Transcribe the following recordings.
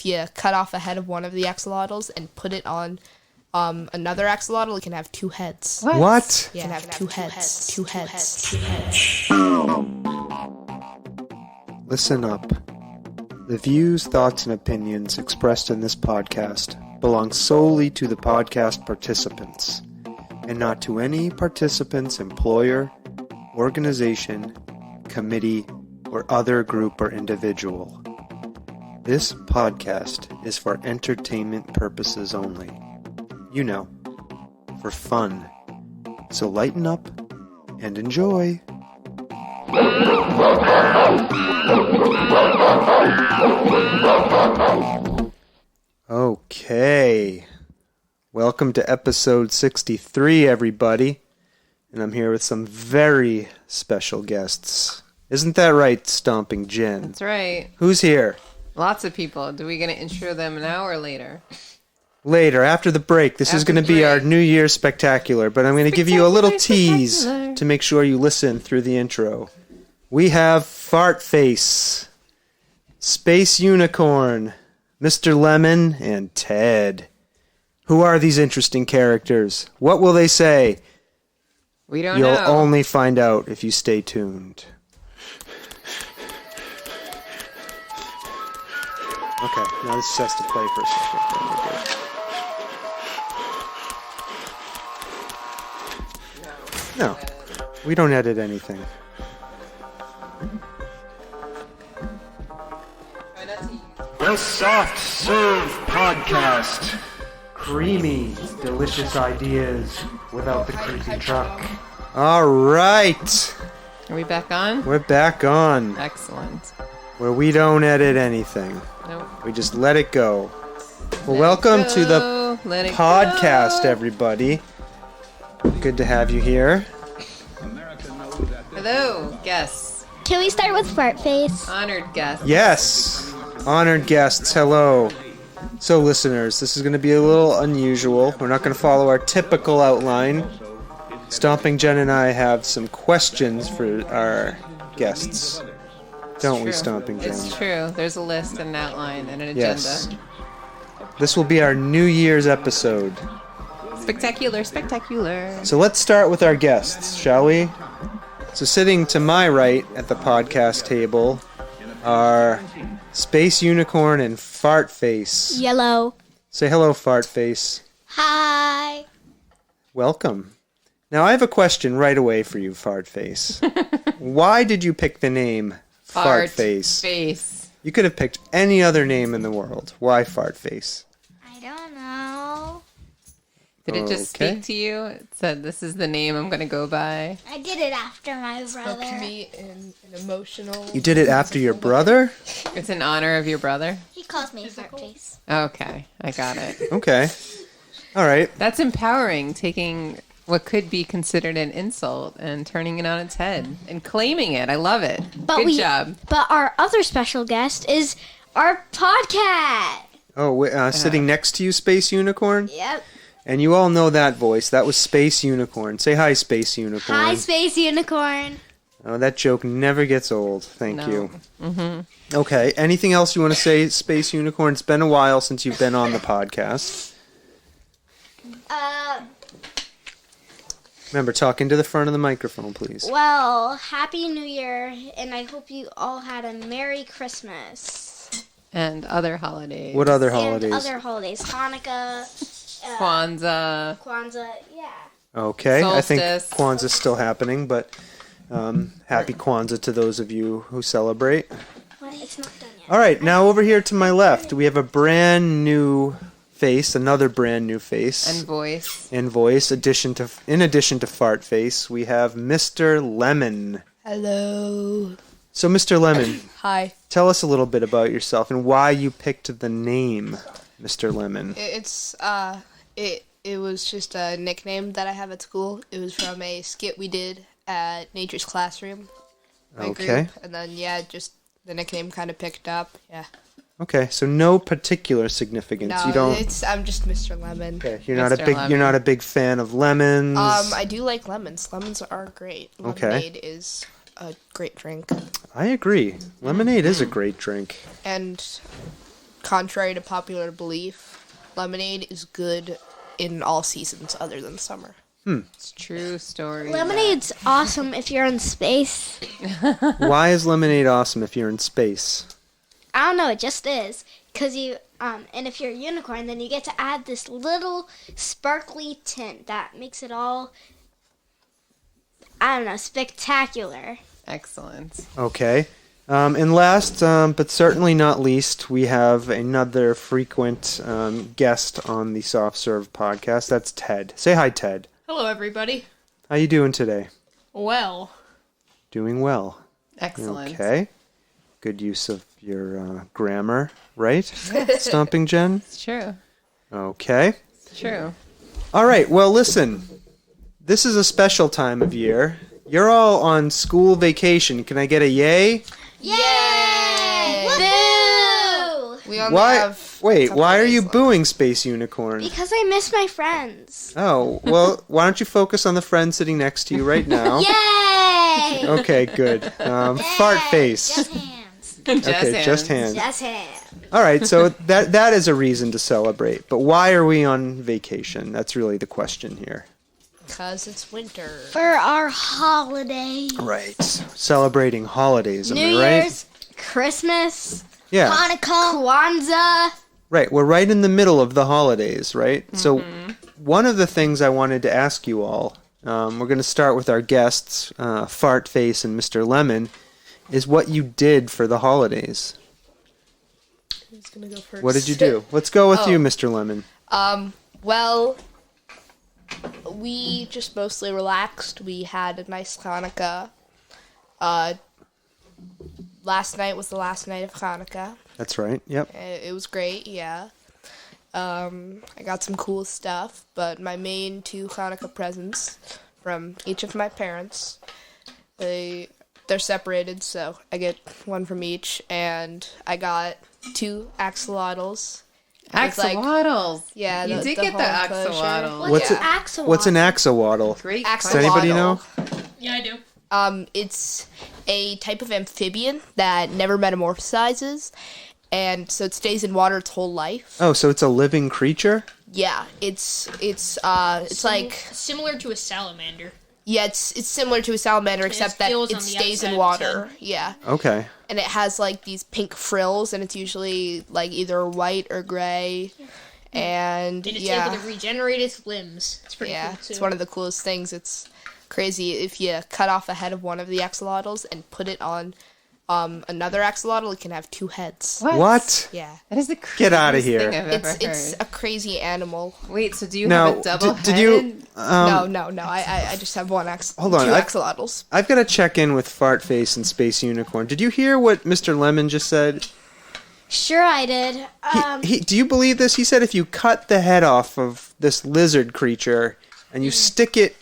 if you cut off a head of one of the axolotls and put it on another axolotl, it can have 2 heads. What? Yeah, it can have 2 heads. 2 heads. Listen up. The views, thoughts, and opinions expressed in this podcast belong solely to the podcast participants, and not to any participant's employer, organization, committee, or other group or individual. This podcast is for entertainment purposes only. You know, for fun. So lighten up and enjoy. Okay. Welcome to episode 63, everybody. And I'm here with some very special guests. Isn't that right, Stomping Jen? That's right. Who's here? Lots of people. Do we going to intro them now or later? Later, after the break. This is going to be our New Year's spectacular, but I'm going to give you a little tease to make sure you listen through the intro. We have Fart Face, Space Unicorn, Mr. Lemon, and Ted. Who are these interesting characters? What will they say? We don't know. You'll only find out if you stay tuned. Okay, now this has to play for a second. No, we don't edit anything. The Soft Serve Podcast. Creamy, delicious ideas without the creepy truck. All right. Are we back on? We're back on. Excellent. Where we don't edit anything. Nope. We just let it go. Well, welcome to the podcast, everybody. Good to have you here. Hello, guests. Can we start with Fart Face? Honored guests. Yes. Honored guests, hello. So, listeners, this is going to be a little unusual. We're not going to follow our typical outline. Stomping Jen and I have some questions for our guests. Don't we, Stomping Jen? It's true. There's a list and an outline and an agenda. Yes. This will be our New Year's episode. Spectacular, spectacular. So let's start with our guests, shall we? So sitting to my right at the podcast table are Space Unicorn and Fart Face. Yellow. Say hello, Fart Face. Hi. Welcome. Now I have a question right away for you, Fart Face. Why did you pick the name Fart Face? Face. You could have picked any other name in the world. Why Fart Face? I don't know. Did it just speak to you? It said, this is the name I'm going to go by. I did it after my brother. Spoke to me in an emotional... You did it after your brother? It's in honor of your brother? He calls me Fart Face. Okay, I got it. Okay. All right. That's empowering, taking what could be considered an insult and turning it on its head and claiming it. I love it. Good job. But our other special guest is our podcast. Oh, sitting next to you, Space Unicorn? Yep. And you all know that voice. That was Space Unicorn. Say hi, Space Unicorn. Hi, Space Unicorn. Oh, that joke never gets old. Thank you. Mm-hmm. Okay. Anything else you want to say, Space Unicorn? It's been a while since you've been on the podcast. Remember, talk into the front of the microphone, please. Well, Happy New Year, and I hope you all had a Merry Christmas. And other holidays. What other holidays? And other holidays. Hanukkah. Kwanzaa, yeah. Okay, Solstice. I think Kwanzaa's still happening, but happy Kwanzaa to those of you who celebrate. What? It's not done yet. All right, now over here to my left, we have a brand new face, another brand new face. and voice. In voice, in addition to Fart Face, we have Mr. Lemon. Hello. So, Mr. Lemon, Hi. tell us a little bit about yourself and why you picked the name Mr. Lemon. It was just a nickname that I have at school. It was from a skit we did at Nature's Classroom. My Okay. Group. And then, just the nickname kind of picked up. Yeah. Okay, so no particular significance. No, You don't. I'm just Mr. Lemon. Okay, Mr. Lemon. You're not a big fan of lemons. I do like lemons. Lemons are great. Okay. Lemonade is a great drink. I agree. Lemonade is a great drink. And contrary to popular belief, lemonade is good in all seasons other than summer. It's true story. Lemonade's awesome if you're in space. Why is lemonade awesome if you're in space? I don't know, it just is. Because you, and if you're a unicorn, then you get to add this little sparkly tint that makes it all, I don't know, spectacular. Excellent. Okay. And last, but certainly not least, we have another frequent guest on the Soft Serve podcast. That's Ted. Say hi, Ted. Hello, everybody. How you doing today? Well, Doing well. Excellent. Okay. Good use of your grammar, right? Stomping Jen? It's true. Okay. It's true. All right. Well, listen. This is a special time of year. You're all on school vacation. Can I get a yay? Yay! Boo! We only Why? have Wait. a couple Why are days you left. booing Space Unicorn? Because I miss my friends. Oh, well, why don't you focus on the friend sitting next to you right now? Yay! Okay, good. Fart face. Just hands. Okay, just hands. Just hands. All right, so that is a reason to celebrate. But why are we on vacation? That's really the question here. Because it's winter. For our holiday. Right. Celebrating holidays, am New I right? Year's, Christmas, Yeah. Hanukkah, Kwanzaa. Right, we're right in the middle of the holidays, right? So one of the things I wanted to ask you all, we're going to start with our guests, Fart Face and Mr. Lemon, is what you did for the holidays. Who's gonna go first? What did you do? Let's go with Oh. you, Mr. Lemon. Well, we just mostly relaxed. We had a nice Hanukkah. Last night was the last night of Hanukkah. That's right, yep. It was great, yeah. I got some cool stuff, but my main two Hanukkah presents from each of my parents, they're separated, so I get one from each, and I got 2 axolotls. It's like- Axolotls. Yeah, You did get the home enclosure. axolotl. What's an it- axolotl? What's an axolotl? Great. Axolotl. Does anybody know? yeah, I do. It's a type of amphibian that never metamorphosizes, and so it stays in water its whole life. Oh, so it's a living creature? Yeah, it's like Similar to a salamander. yeah, it's similar to a salamander except that scales it on the stays outside in of water. its Yeah, Okay. and it has like these pink frills, and it's usually like either white or gray, and And it's yeah, able to regenerate its limbs. It's pretty yeah, cool, too. it's one of the coolest things. It's crazy if you cut off a head of one of the axolotls and put it on another axolotl, it can have 2 heads. What? Yeah. That is the craziest Get outta here. thing I've ever It's heard. a crazy animal. Wait, so do you Now, have a double did you... No. I just have one Hold on, two I- axolotls. I've got to check in with Fart Face and Space Unicorn. Did you hear what Mr. Lemon just said? Sure I did. Do you believe this? He said if you cut the head off of this lizard creature and you stick it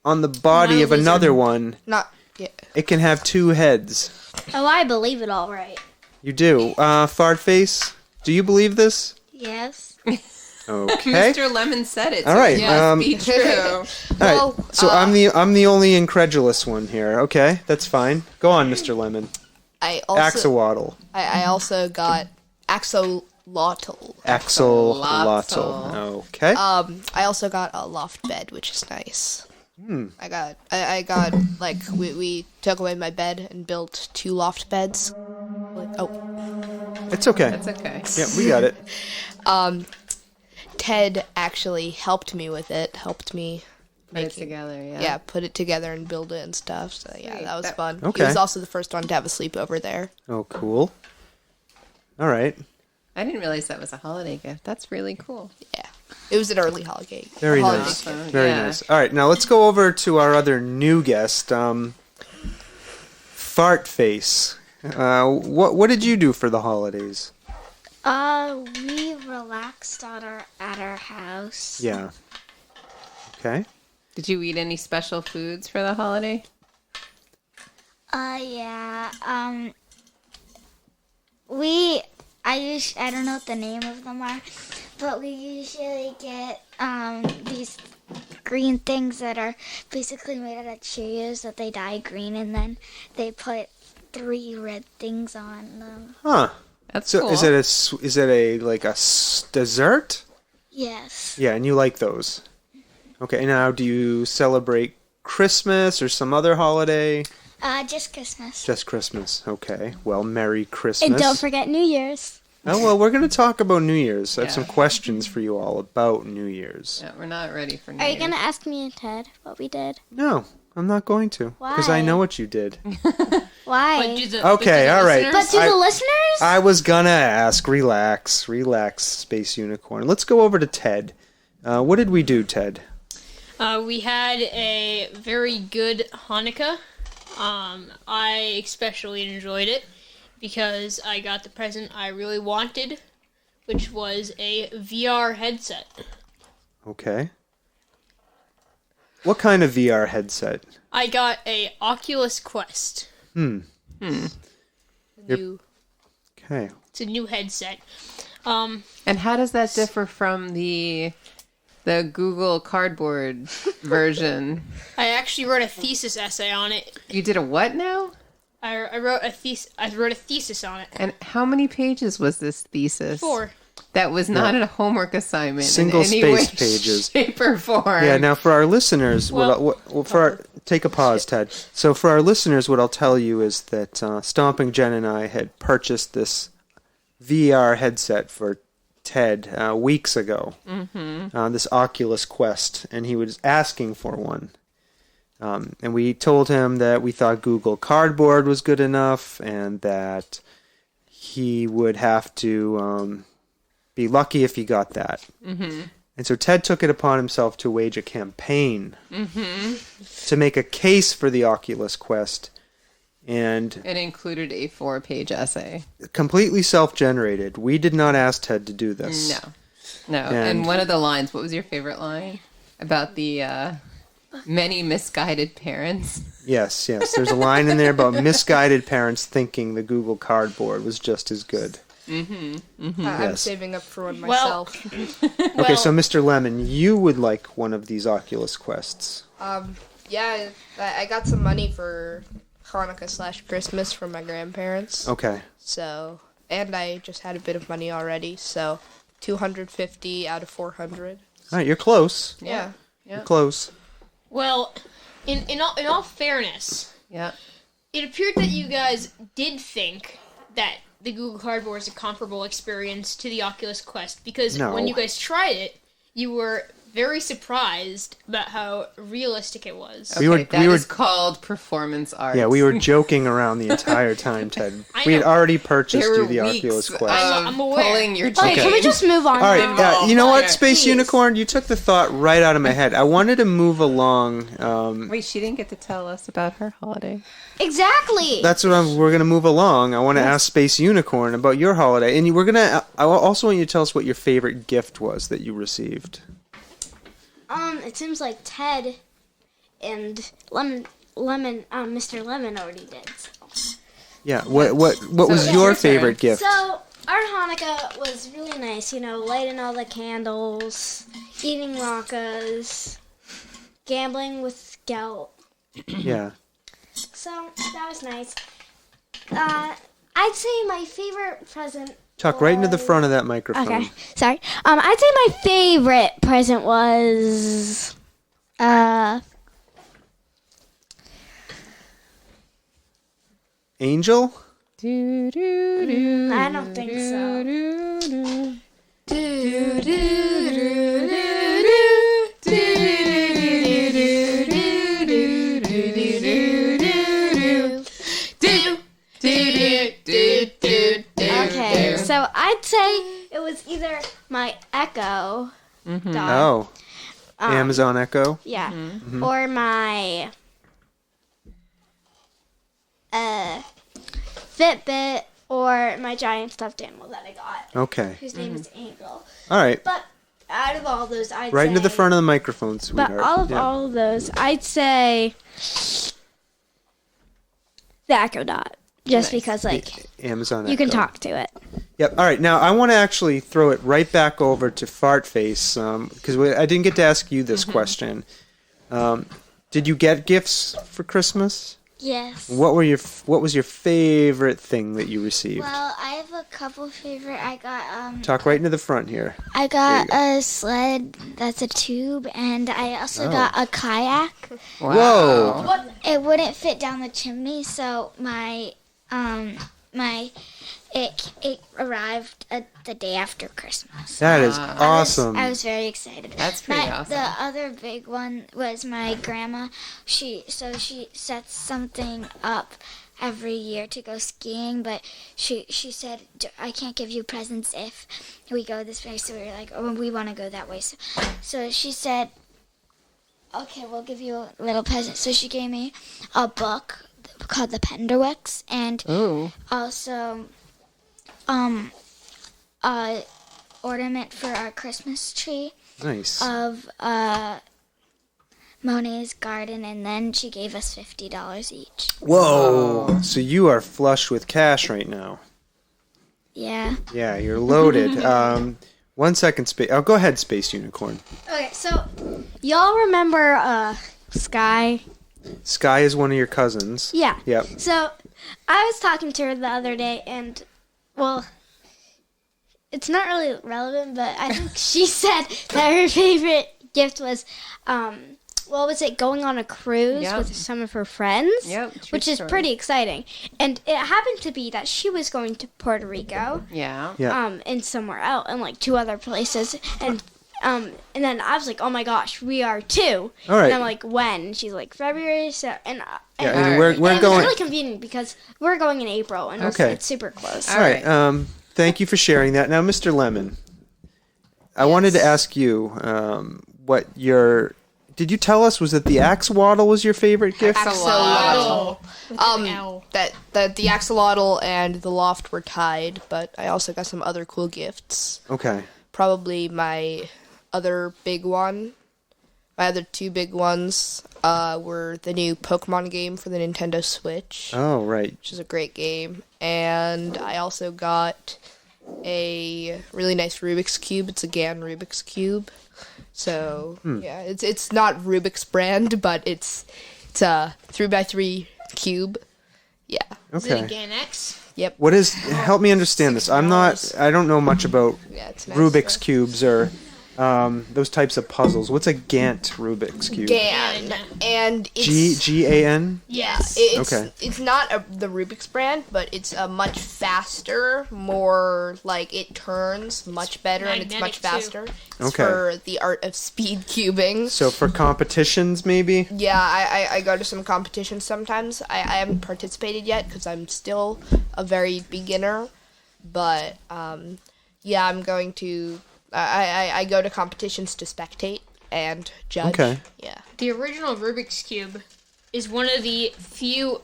on the body Not a of another lizard. one, Not yeah. it can have 2 heads. Oh, I believe it all right. You do. Fart Face, do you believe this? Yes. Okay. Mr. Lemon said it. All so right, it must be true. All Well, right. So I'm the only incredulous one here. Okay, that's fine. Go on, Mr. Lemon. I also Axolotl. I also got axolotl. Axolotl. Okay. I also got a loft bed, which is nice. I got like we took away my bed and built 2 loft beds. It's okay. That's okay. Yeah, we got it. Ted actually helped me with it. Helped me Put it together, yeah. yeah, put it together and build it and stuff. So yeah, Sweet. that was That- fun. Okay. He was also the first one to have a sleepover there. Oh, cool. All right. I didn't realize that was a holiday gift. That's really cool. Yeah, it was an early holiday. Very holiday nice. gift. Awesome. Very Yeah. nice. All right, now let's go over to our other new guest, Fart Face. What did you do for the holidays? We relaxed at our house. Yeah. Okay. Did you eat any special foods for the holiday? Yeah. I don't know what the name of them are, but we usually get these green things that are basically made out of Cheerios that they dye green, and then they put 3 red things on them. Huh. That's So cool. is it a dessert? Yes. Yeah, and you like those. Okay, now do you celebrate Christmas or some other holiday? Just Christmas. Just Christmas. Okay. Well, Merry Christmas. And don't forget New Year's. Oh, well, we're going to talk about New Year's. I have Yeah. some questions for you all about New Year's. Yeah, we're not ready for New Are you Year's. going to ask me and Ted what we did? No, I'm not going to. Because I Why? know what you did. Why? But do the, Okay, but do the all right. listeners- But to I- the listeners? I was going to ask. Relax, Space Unicorn. Let's go over to Ted. What did we do, Ted? We had a very good Hanukkah. I especially enjoyed it because I got the present I really wanted, which was a VR headset. Okay. What kind of VR headset? I got a Oculus Quest. Hmm. New. Okay. It's a new headset. And how does that differ from the Google Cardboard version? I actually wrote a thesis essay on it. You did a what now? I wrote a thesis on it. And how many pages was this thesis? 4. That was not a homework assignment. Single in any way, spaced pages. shape, or form. Yeah, now for our listeners, take a pause, Ted. So for our listeners, what I'll tell you is that Stomping Jen and I had purchased this VR headset for Ted weeks ago, this Oculus Quest, and he was asking for one. And we told him that we thought Google Cardboard was good enough and that he would have to be lucky if he got that. Mm-hmm. And so Ted took it upon himself to wage a campaign to make a case for the Oculus Quest. And It included a 4-page essay. completely self-generated. We did not ask Ted to do this. No. And- And one of the lines, what was your favorite line? About the many misguided parents. Yes. There's a line in there about misguided parents thinking the Google Cardboard was just as good. I'm Yes. saving up for one Well- myself. Okay, so Mr. Lemon, you would like one of these Oculus Quests. Yeah, I got some money for Hanukkah/Christmas from my grandparents. Okay. So, and I just had a bit of money already, so 250 out of 400. All right, you're close. Yeah. You're close. Well, in all fairness, Yeah. it appeared that you guys did think that the Google Cardboard is a comparable experience to the Oculus Quest because No. when you guys tried it, you were very surprised about how realistic it was. We were- That is called performance art. Yeah, we were joking around the entire time, Ted. I We had know. already purchased There you were the weeks Oculus Quest. I'm aware. pulling your Okay, can we chain. just move on? All right, now? you know what, Fire, Space please. Unicorn? You took the thought right out of my head. I wanted to move along. Wait, she didn't get to tell us about her holiday. Exactly. That's what we're going to move along. I want to ask Space Unicorn about your holiday. And I also want you to tell us what your favorite gift was that you received. It seems like Ted and Mr. Lemon already did. So. Yeah, what was it's your your favorite turn. gift? So our Hanukkah was really nice. You know, lighting all the candles, eating latkes, gambling with Scout. Yeah. So that was nice. I'd say my favorite present. Tuck right into the front of that microphone. Okay, sorry. I'd say my favorite present was Angel? I don't think so. Okay, so I'd say it was either my Echo dog, Oh. Amazon Echo? yeah, or my Fitbit, or my giant stuffed animal that I got, Okay. whose name is Angel. All right. But out of all those, I'd Right say, into the front of the microphone, But sweetheart. all of those, I'd say the Echo Dot, just because Amazon Echo. you can talk to it. Yep. All right. Now I want to actually throw it right back over to Fartface because I didn't get to ask you this question. Did you get gifts for Christmas Yes. What was your favorite thing that you received? Well, I have a couple favorite. I got Talk right into the front here. I got a sled that's a tube, and I also got a kayak. Whoa! It wouldn't fit down the chimney, so it arrived the day after Christmas. That is awesome. I was very excited. That's pretty awesome. The other big one was my grandma. She sets something up every year to go skiing, but she said, I can't give you presents if we go this way. So we were like, oh, we want to go that way. So she said, okay, we'll give you a little present. So she gave me a book called The Penderwicks, and also a ornament for our Christmas tree. Nice. Of Monet's garden, and then she gave us $50 each. Whoa! So you are flush with cash right now. Yeah. Yeah, you're loaded. 1 second, Space. Oh, go ahead, Space Unicorn. Okay, so y'all remember Sky? Sky is one of your cousins. Yeah. Yep. So I was talking to her the other day, and well, it's not really relevant, but I think she said that her favorite gift was what was it, going on a cruise with some of her friends? Yep, true which is story. pretty exciting. And it happened to be that she was going to Puerto Rico. Yeah. And somewhere else, and like 2 other places. And then I was like, oh my gosh, we are too. All right. And I'm like, when? And she's like, February. So and we're and going. It's really convenient because we're going in April, and Okay. it's super close. All right. Thank you for sharing that. Now, Mr. Lemon, I wanted to ask you what your. Did you tell us, was it the axolotl was your favorite gift? Axolotl. Ow. The axolotl and the loft were tied, but I also got some other cool gifts. Okay. Probably my other big one. My other 2 big ones were the new Pokemon game for the Nintendo Switch, Oh, right. which is a great game. And I also got a really nice Rubik's Cube. It's a GAN Rubik's Cube. So, yeah, it's not Rubik's brand, but it's a 3x3 cube. Yeah. Is it a Okay. GAN X? Yep. What is? Help me understand this. I don't know much about Yeah, it's nice. Rubik's cubes or those types of puzzles. What's a Gantt Rubik's cube? GAN. And it's GAN? Yes. Okay. It's not the Rubik's brand, but it's a much faster, more like it turns much better and it's much Magnetic, faster. too. It's Okay. for the art of speed cubing. So for competitions, maybe? Yeah, I go to some competitions sometimes. I haven't participated yet because I'm still a very beginner. But yeah, I'm going to. I go to competitions to spectate and judge. Okay. Yeah. The original Rubik's Cube is one of the few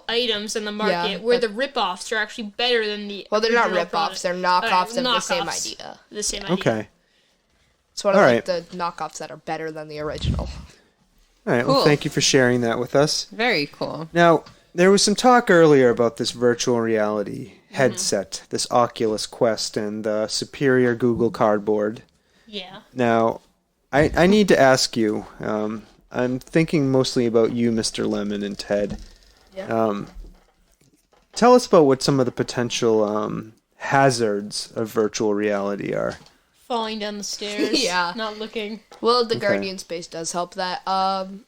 items on the market Yeah, where but- the rip-offs are actually better than the Well, they're not original rip-offs. product. They're knockoffs of the knockoffs. same idea. The same idea. Okay. It's one of All like, right. the knockoffs that are better than the original. All right. Well, Cool. thank you for sharing that with us. Very cool. Now, there was some talk earlier about this virtual reality headset, this Oculus Quest, and the superior Google Cardboard. Yeah. Now, I need to ask you. I'm thinking mostly about you, Mr. Lemon, and Ted. Yeah. Tell us about what some of the potential hazards of virtual reality are. Falling down the stairs. Yeah. Not looking. Well, the Guardian Space does help that.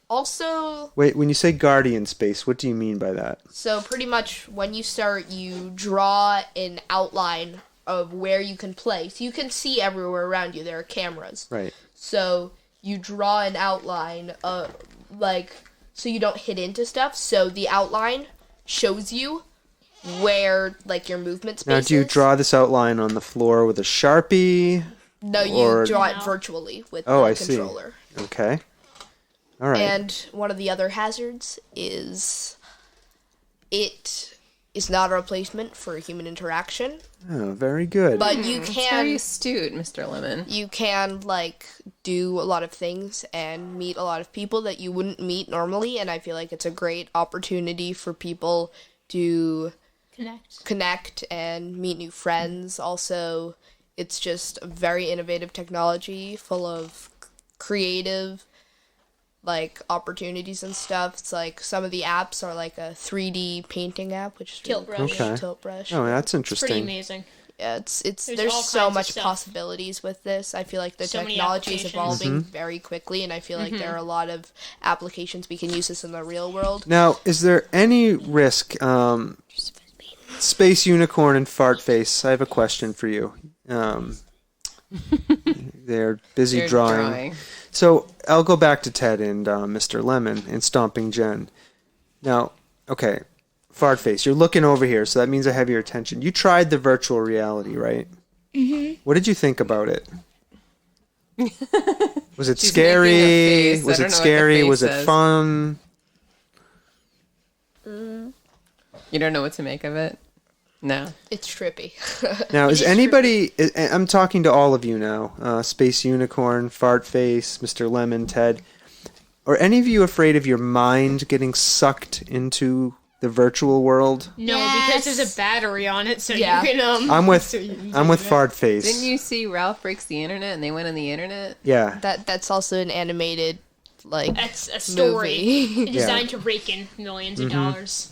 Also, Wait, when you say Guardian Space, what do you mean by that? so pretty much when you start, you draw an outline of where you can play. So you can see everywhere around you. There are cameras. Right. So you draw an outline, so you don't hit into stuff. So the outline shows you where, like, your movement space Now, do you is. draw this outline on the floor with a Sharpie? No, you or- draw it No. virtually with Oh, the I see. controller. Okay. All right. And one of the other hazards is it is not a replacement for human interaction, Oh, very good. but you Very can astute, Mr. Lemon. like do a lot of things and meet a lot of people that you wouldn't meet normally, and I feel like it's a great opportunity for people to connect and meet new friends. Also, it's just a very innovative technology full of creative like opportunities and stuff. It's like some of the apps are like a 3D painting app, which is Tilt really brush. cool. Okay. Tilt brush. Oh, that's Pretty interesting. amazing. Yeah, it's There's there's all so kinds of much stuff. possibilities with this. I feel like the So many technology is applications. evolving very quickly, and I feel like there are a lot of applications we can use this in the real world. Now, is there any risk, Space Unicorn and Fart Face, I have a question for you. They're busy They're drawing. So I'll go back to Ted and Mr. Lemon and Stomping Jen. Now, okay, Fart Face, you're looking over here, so that means I have your attention. You tried the virtual reality, right? Mm-hmm. What did you think about it? Was it She's making a scary? face. I Was don't it know what the scary? face Was it says. fun? You don't know what to make of it? No. It's trippy. Now, is is anybody... I'm talking to all of you now. Space Unicorn, Fart Face, Mr. Lemon, Ted. Are any of you afraid of your mind getting sucked into the virtual world? No, because there's a battery on it, so Yeah. you can I'm with so you can I'm do with that. Fart Face. Didn't you see Ralph Breaks the Internet and they went on the internet? Yeah. That's also an animated like That's a story movie. designed to rake in millions of dollars.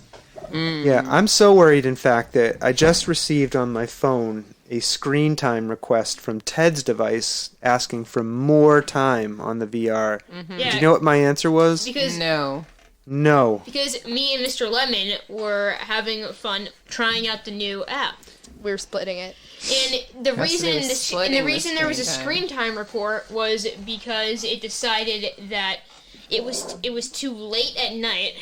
Yeah, I'm so worried, in fact, that I just received on my phone a screen time request from Ted's device asking for more time on the VR. Yeah, Do you know what my answer was? because No. No. because me and Mr. Lemon were having fun trying out the new app. We're splitting it. And the Has to do reason with this, and splitting the the reason there was a screen time. screen time report was because it decided that it was too late at night.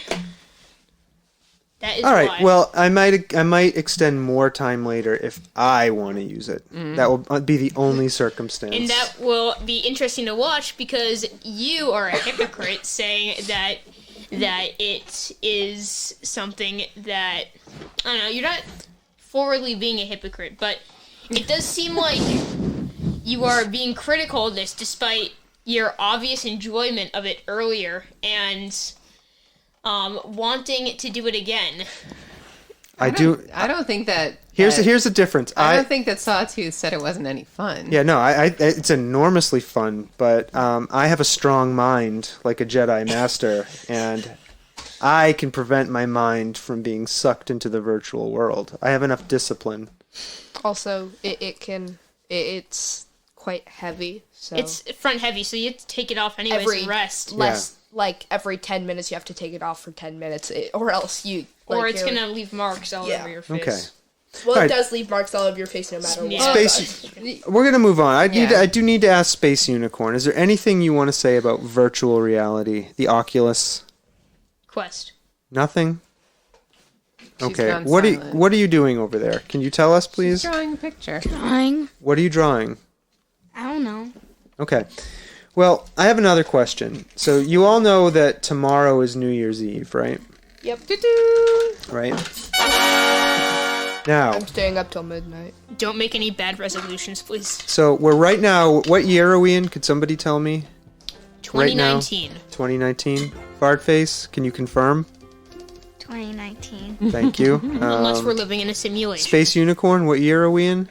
That is All right. why. Well, I might extend more time later if I want to use it. That will be the only circumstance. And that will be interesting to watch because you are a hypocrite saying that it is something that I don't know, you're not forwardly being a hypocrite, but it does seem like you are being critical of this despite your obvious enjoyment of it earlier and wanting to do it again. I do. I don't think that. Here's the difference. I don't think that Sawtooth said it wasn't any fun. Yeah, no, it's enormously fun, but I have a strong mind like a Jedi Master, and I can prevent my mind from being sucked into the virtual world. I have enough discipline. Also, it's quite heavy. So It's front heavy, so you have to take it off anyways every and rest. less like every 10 minutes you have to take it off for 10 minutes, or else you Or like, it's you're- gonna leave marks all Yeah. over your face. Okay. Well, Alright. it does leave marks all over your face no matter what. Yeah. Space. We're gonna move on. Yeah. I do need to ask Space Unicorn. Is there anything you want to say about virtual reality, the Oculus? Quest. Nothing. She's Okay. gone What silent. are you doing over there? Can you tell us, please? Drawing a picture. Drawing? What are you drawing? I don't know. Okay. Well, I have another question. So you all know that tomorrow is New Year's Eve, right? Yep. Right. Now, I'm staying up till midnight. Don't make any bad resolutions, please. so we're right now. What year are we in? Could somebody tell me? Right now? 2019. 2019. Fardface, can you confirm? 2019. Thank you. Unless we're living in a simulation. Space Unicorn, what year are we in?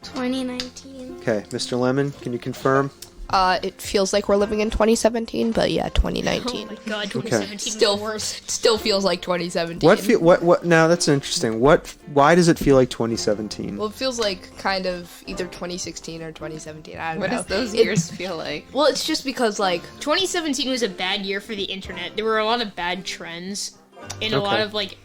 2019. Okay, Mr. Lemon, can you confirm? It feels like we're living in 2017, but yeah, Oh 2019. my god, 2017 Still was worse. Still feels like 2017. What now that's interesting. Why does it feel like 2017? Well, it feels like kind of either 2016 or 2017. I don't What know. does those It- years feel like? Well, it's just because like 2017 was a bad year for the internet. There were a lot of bad trends. And a lot Okay. of like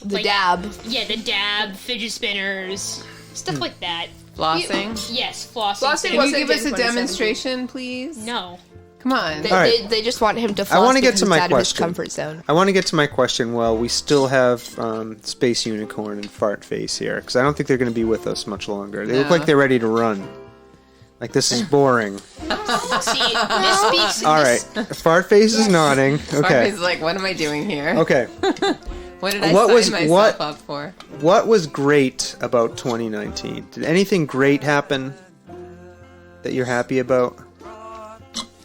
the Like- dab. yeah, the dab, fidget spinners, stuff like that. Flossing? Yes, flossing. Flossing Can was- you give us a 2017. demonstration, please? No. Come on. They, All right. they just want him to floss wanna get because to it's my out of his question. comfort zone. I want to get to my question while we still have Space Unicorn and Fart Face here, because I don't think they're going to be with us much longer. They look No. like they're ready to run. Like, this is boring. See, this speaks. All right. Fart Face is nodding. Farface Okay. is like, what am I doing here? Okay. What did I What sign was- myself what- up for? What was great about 2019? Did anything great happen that you're happy about?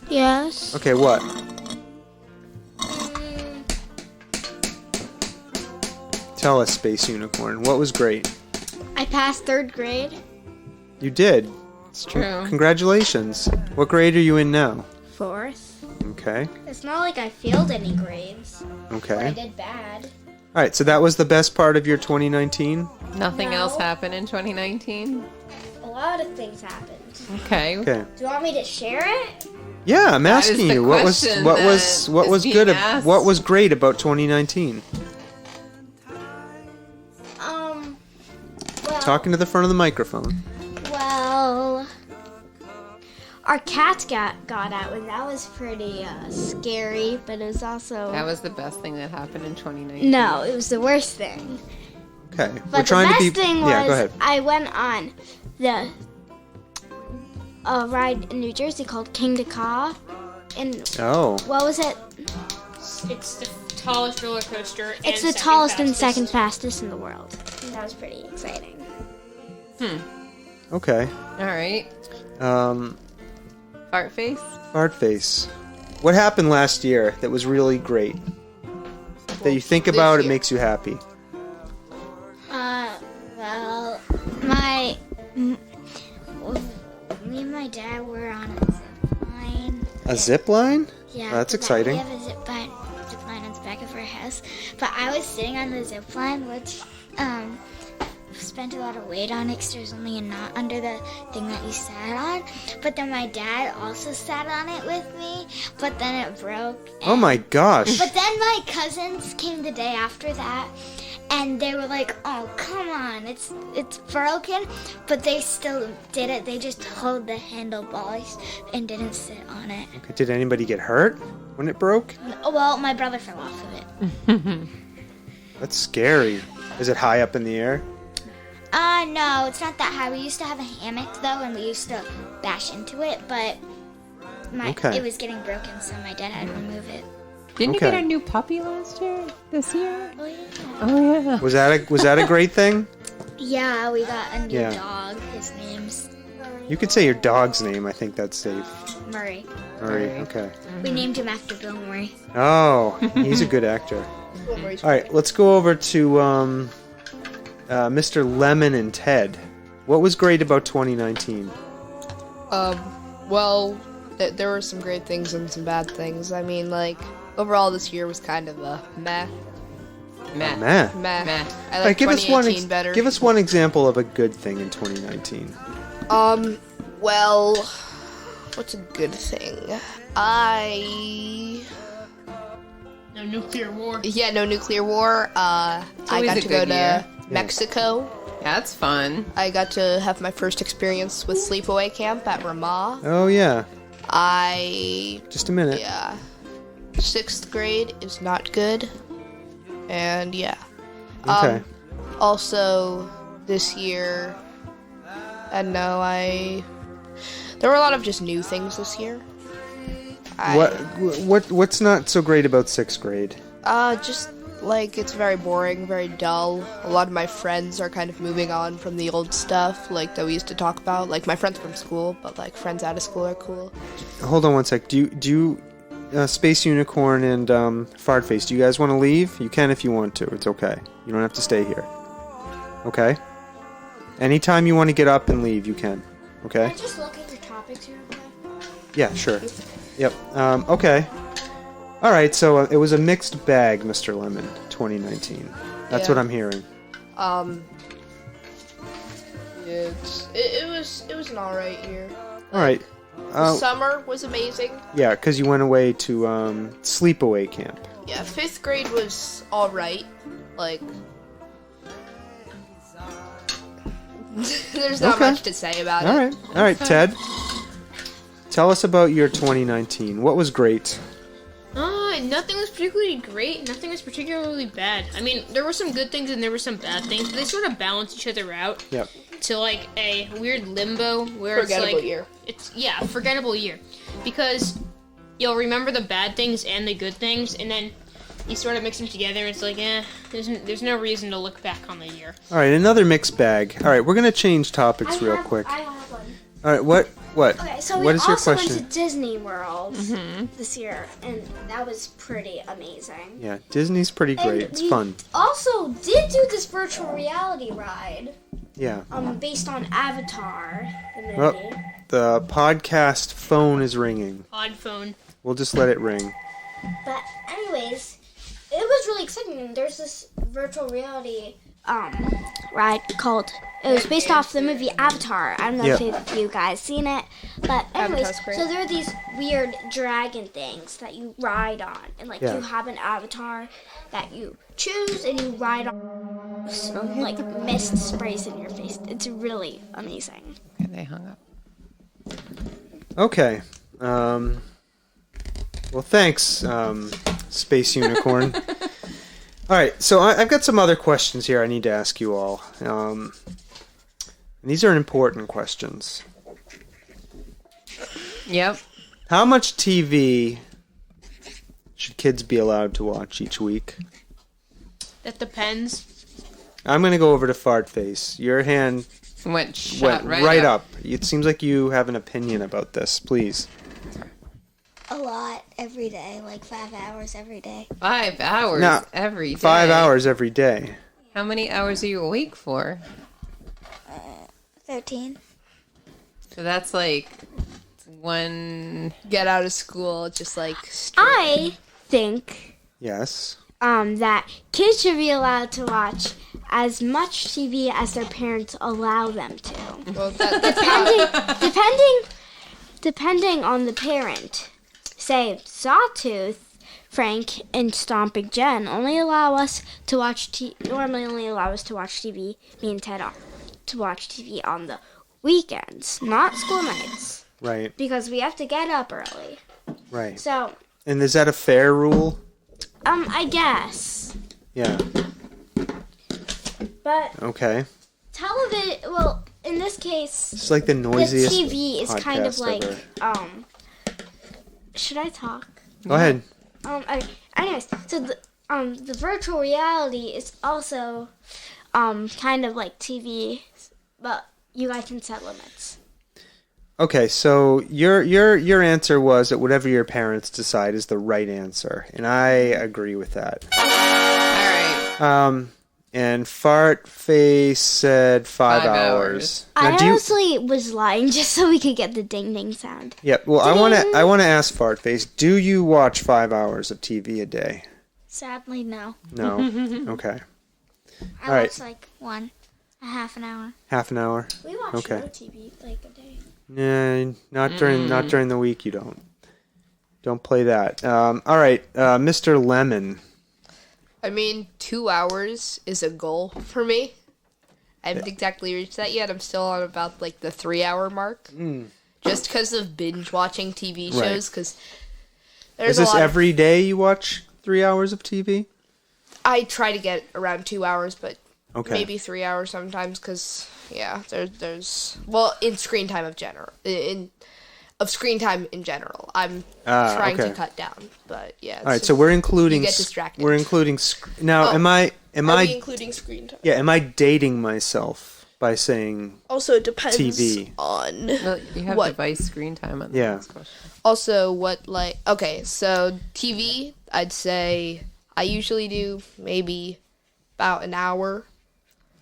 Yes. Okay, what? Tell us, Space Unicorn. What was great? I passed 3rd grade. You did. It's true. Congratulations. What grade are you in now? 4th. Okay. It's not like I failed any grades. Or I Okay. did bad. All right, so that was the best part of your 2019? Nothing No. else happened in 2019? A lot of things happened. Okay. Okay. Do you want me to share it? Yeah, I'm That is asking the you what was question what that was what is was being good asked. what was great about 2019? Well, Talking to the front of the microphone. well, our cat got out, and that was pretty scary, but it was also... That was the best thing that happened in 2019. No, it was the worst thing. Okay. But We're trying the to best be thing was Yeah, go ahead. I went on the ride in New Jersey called King to Ka. And Oh. what was it? It's the tallest roller coaster. It's and the tallest and fastest. second fastest in the world. And that was pretty exciting. Okay. All right. Fart face? Fart face. What happened last year that was really great? That you think This about, it year. makes you happy. Well, me and my dad were on a zip line. A zip line? Yeah, That's but exciting. We have a zip line on the back of our house. But I was sitting on the zip line, which spent a lot of weight on it because there's only a knot under the thing that you sat on. But then my dad also sat on it with me, but then it broke. Oh my gosh. But then my cousins came the day after that, and they were like, "Oh, come on, it's broken," but they still did it. They just held the handlebars and didn't sit on it. Okay, did anybody get hurt when it broke? Well, my brother fell off of it. That's scary. Is it high up in the air? No, it's not that high. We used to have a hammock though, and we used to bash into it, but Okay. it was getting broken, so my dad had to remove it. Didn't you Okay. get a new puppy this year? Oh yeah. Oh, yeah. Was that a great thing? Yeah, we got a new Yeah. dog. His name's You could say your dog's name. I think that's safe. Murray. Murray. Okay. We named him after Bill Murray. Oh, he's a good actor. All right, let's go over to Mr. Lemon and Ted. What was great about 2019? Well, there were some great things and some bad things. I mean, like, overall this year was kind of a meh. Meh. Meh. Meh. Meh. I All like right, give us 2018 better. Give us one example of a good thing in 2019. Well, what's a good thing? No nuclear war. Yeah, no nuclear war. I always got a to go good to year. Mexico. That's fun. I got to have my first experience with sleepaway camp at Ramah. Oh yeah, I just a minute. yeah, 6th grade is not good, and yeah. Okay. Also, this year, and no, there were a lot of just new things this year. What's not so great about 6th grade? Just like it's very boring, very dull. A lot of my friends are kind of moving on from the old stuff, like that we used to talk about. Like my friends from school, but like friends out of school are cool. Hold on one sec. Do you Space Unicorn and Fartface, do you guys want to leave? You can if you want to. It's okay. You don't have to stay here. Okay? Anytime you want to get up and leave, you can. Okay? Can I just look at your topics here? Yeah, sure. Yep. Okay. All right, so it was a mixed bag, Mr. Lemon, 2019. That's Yeah. what I'm hearing. It was an alright year. All right. Summer was amazing. Yeah, because you went away to sleepaway camp. Yeah, 5th grade was alright. Like, there's not Okay. much to say about All it. right. All right, Ted. Tell us about your 2019. What was great? Nothing was particularly great. Nothing was particularly bad. I mean, there were some good things and there were some bad things, but they sort of balance each other out Yep. to like a weird limbo where Forgettable it's like year. it's a forgettable year because you'll remember the bad things and the good things, and then you sort of mix them together. And it's like, there's no reason to look back on the year. All right, another mixed bag. All right, we're going to change topics real quick. I have one. All right, what? Okay, so What we is your also question? went to Disney World this year, and that was pretty amazing. Yeah, Disney's pretty great. And It's we fun. Also, did do this virtual reality ride, Yeah. based on Avatar, the Oh, movie. the podcast phone is ringing. Odd phone. We'll just let it ring. But anyways, it was really exciting. There's this virtual reality ride called. It was based off the movie Avatar. I don't know if you guys seen it, but anyways, so there are these weird dragon things that you ride on, and like you have an avatar that you choose and you ride on. Like mist sprays in your face. It's really amazing. Okay, they hung up. Okay. Well, thanks, Space Unicorn. All right, so I've got some other questions here I need to ask you all. These are important questions. Yep. How much TV should kids be allowed to watch each week? That depends. I'm going to go over to Fartface. Your hand Went right up. It seems like you have an opinion about this. Please. A lot every day, like 5 hours every day. 5 hours No, every day. 5 hours every day. How many hours are you awake for? 13. So that's like one. Get out of school, just like. I think Yes. that kids should be allowed to watch as much TV as their parents allow them to. Well, that's Depending on the parent. Say, Sawtooth, Frank, and Stomping Jen normally allow us to watch TV. Me and Ted to watch TV on the weekends, not school nights, Right. because we have to get up early. Right. So, And is that a fair rule? I guess. Yeah. But Okay. television, well, in this case, It's like the the noisiest TV is kind of podcast like, ever. Should I talk? Go ahead. Anyways, so the virtual reality is also kind of like TV, but you guys can set limits. Okay, so your answer was that whatever your parents decide is the right answer, and I agree with that. All right. And Fartface said 5 hours. I Now, do you- honestly was lying just so we could get the ding ding sound. Yeah. Well, I want to ask Fartface. Do you watch 5 hours of TV a day? Sadly, no. No. Okay. I All right. watch like a half an hour. Half an hour. We watch Okay. no TV like a day. Nah, not during the week. You don't. Don't play that. All right, Mr. Lemon. I mean, 2 hours is a goal for me. I haven't exactly reached that yet. I'm still on about like the 3 hour mark. Just because of binge watching TV Right. shows. Because Is there's a this lot. every day you watch 3 hours of TV? I try to get around 2 hours, but Okay. maybe 3 hours sometimes. Because there's well, in screen time of screen time in general. I'm trying to okay. cut down, but yeah. All right, so we're including. You get distracted. We're including. Now, Oh, am I? Are we including screen time? Yeah, am I dating myself by saying? Also, it depends TV. on Well, you have what. device screen time on the Yeah. next question. Also, what like okay, so TV, I'd say I usually do maybe about an hour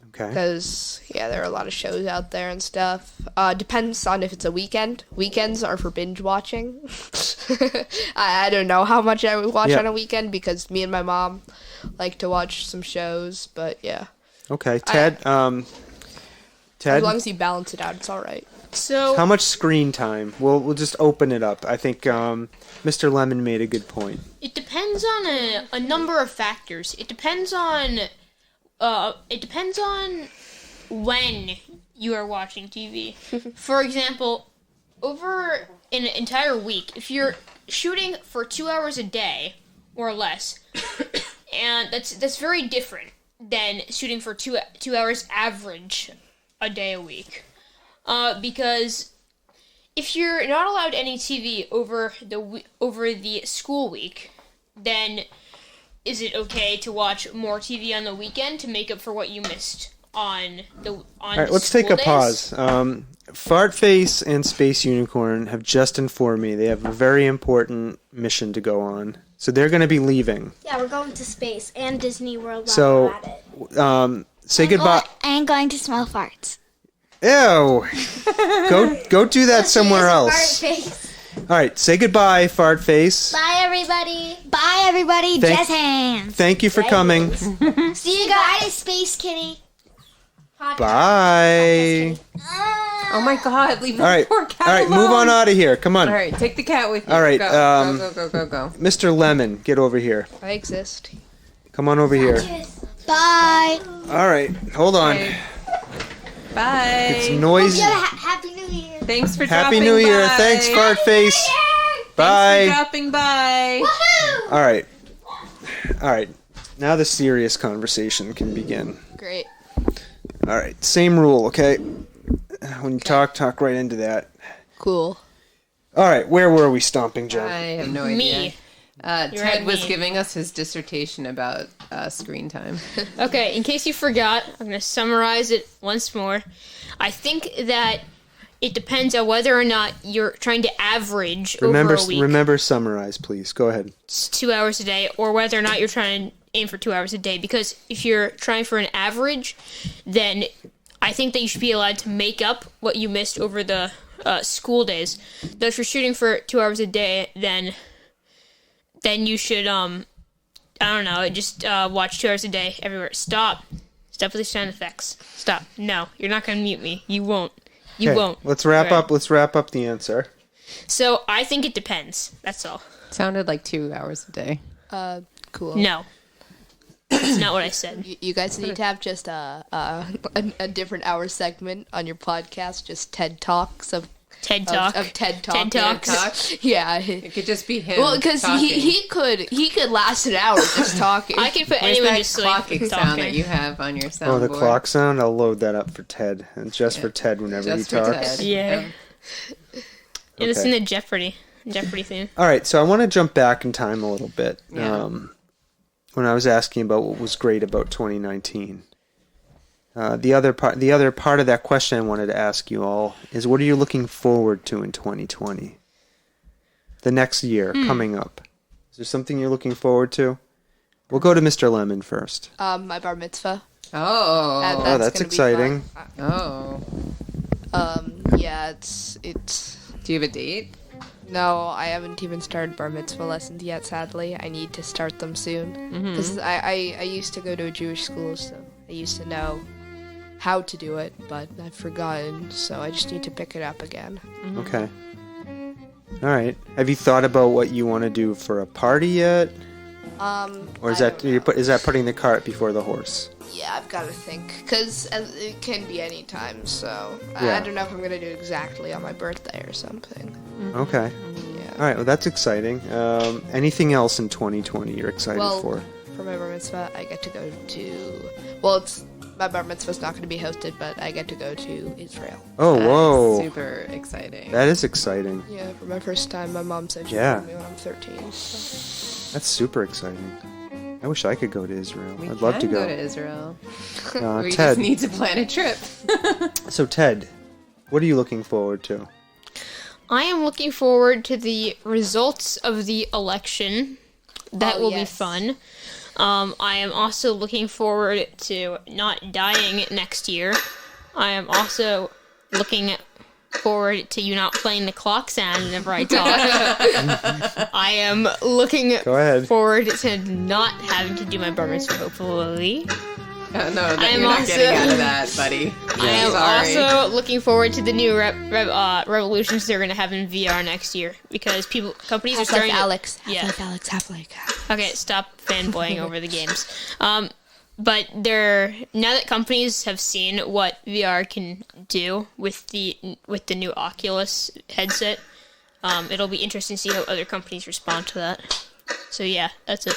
Okay. because there are a lot of shows out there and stuff. Depends on if it's a weekend. Weekends are for binge watching. I don't know how much I would watch Yeah. on a weekend because me and my mom like to watch some shows, but yeah, Okay, Ted. as Ted, long as you balance it out, it's all right. So how much screen time? We'll just open it up. I think Mr. Lemon made a good point. it depends on a number of factors. It depends on when you are watching TV. For example, over an entire week, if you're shooting for 2 hours a day or less, and that's very different than shooting for two hours average a day a week. Because if you're not allowed any TV over the school week, then is it okay to watch more TV on the weekend to make up for what you missed on All right, let's take a pause. Fartface and Space Unicorn have just informed me they have a very important mission to go on. So they're going to be leaving. Yeah, we're going to space and Disney World. So, say goodbye. I'm going to smell farts. Ew! Go do that somewhere else. Face. All right, say goodbye, fart face. Bye, everybody. Bye, everybody. Jazz hands. Thank you for coming. See you guys, Space Kitty. Bye. Oh my God! Leave All right, the poor cat all right, alone. move on out of here. Come on. All right, take the cat with you. All right, go. Mr. Lemon, get over here. I exist. Come on over here. Bye. All right, hold on. Okay. Bye. It's noisy. Happy New Year. Thanks for Happy dropping New Year. by. Thanks, fart face. Thanks for Bye. dropping by. Woohoo! All right. All right. Now the serious conversation can begin. Great. All right. Same rule, okay? When you talk right into that. Cool. All right. Where were we, Stomping Jen? I have no idea. Me. You're Ted at was me. giving us his dissertation about screen time. Okay, in case you forgot, I'm going to summarize it once more. I think that it depends on whether or not you're trying to average Remember, over a week, remember, summarize, please. Go ahead. 2 hours a day, or whether or not you're trying to aim for 2 hours a day. Because if you're trying for an average, then I think that you should be allowed to make up what you missed over the school days. Though if you're shooting for 2 hours a day, then you should I don't know, just watch 2 hours a day everywhere. Stop with the sound effects. Stop. No, you're not gonna mute me. You won't. You Okay, won't. Let's wrap Alright. up. Let's wrap up the answer. So I think it depends. That's all. Sounded like 2 hours a day. Cool. No, that's not what I said. You guys need to have just a different hour segment on your podcast, just TED Talks of TED Talk. of TED Talk. TED Talks. Talk? Yeah. It could just be him. Well, because talking. he could last an hour just talking. I can put Where's anyone that to sleep clocking sound talking. that you have on your soundboard? Oh, the clock sound? I'll load that up for Ted. And just for Ted whenever Just he for talks. Ted. Yeah. And it's Okay. in the Jeopardy theme. All right, so I want to jump back in time a little bit. Yeah. When I was asking about what was great about 2019. The other part of that question I wanted to ask you all is, what are you looking forward to in 2020? The next year coming up. Is there something you're looking forward to? We'll go to Mr. Lemon first. My bar mitzvah. Oh. Oh, that's gonna be exciting. fun. Oh. Yeah, it's. Do you have a date? No, I haven't even started bar mitzvah lessons yet. Sadly, I need to start them soon because I used to go to a Jewish school, so I used to know how to do it, but I've forgotten. So I just need to pick it up again. Okay. All right. Have you thought about what you want to do for a party yet? Or is I that don't know. is that putting the cart before the horse? Yeah, I've got to think because it can be any time. So Yeah. I don't know if I'm gonna do it exactly on my birthday or something. Okay. Yeah. All right. Well, that's exciting. Anything else in 2020 you're excited Well, for? for my bar mitzvah, I get to go to. Well, my bar mitzvah's not going to be hosted, but I get to go to Israel. Oh, That's whoa. super exciting. That is exciting. Yeah, for my first time, my mom said she Yeah. told me when I'm 13. So. That's super exciting. I wish I could go to Israel. We I'd love to can go. to Israel. We Ted. just need to plan a trip. So, Ted, what are you looking forward to? I am looking forward to the results of the election. That Oh, will be yes. fun. I am also looking forward to not dying next year. I am also looking forward to you not playing the clock sound whenever I talk. I am looking Go ahead. forward to not having to do my bar mitzvah, hopefully. No, I'm you're not also- getting out of that, buddy. I am Sorry. also looking forward to the new revolutions they're going to have in VR next year because companies are starting to... Alex. Yeah. Half-Life Alex. Half-Life. Okay, stop fanboying over the games. But now that companies have seen what VR can do with the new Oculus headset, it'll be interesting to see how other companies respond to that. So yeah, that's it.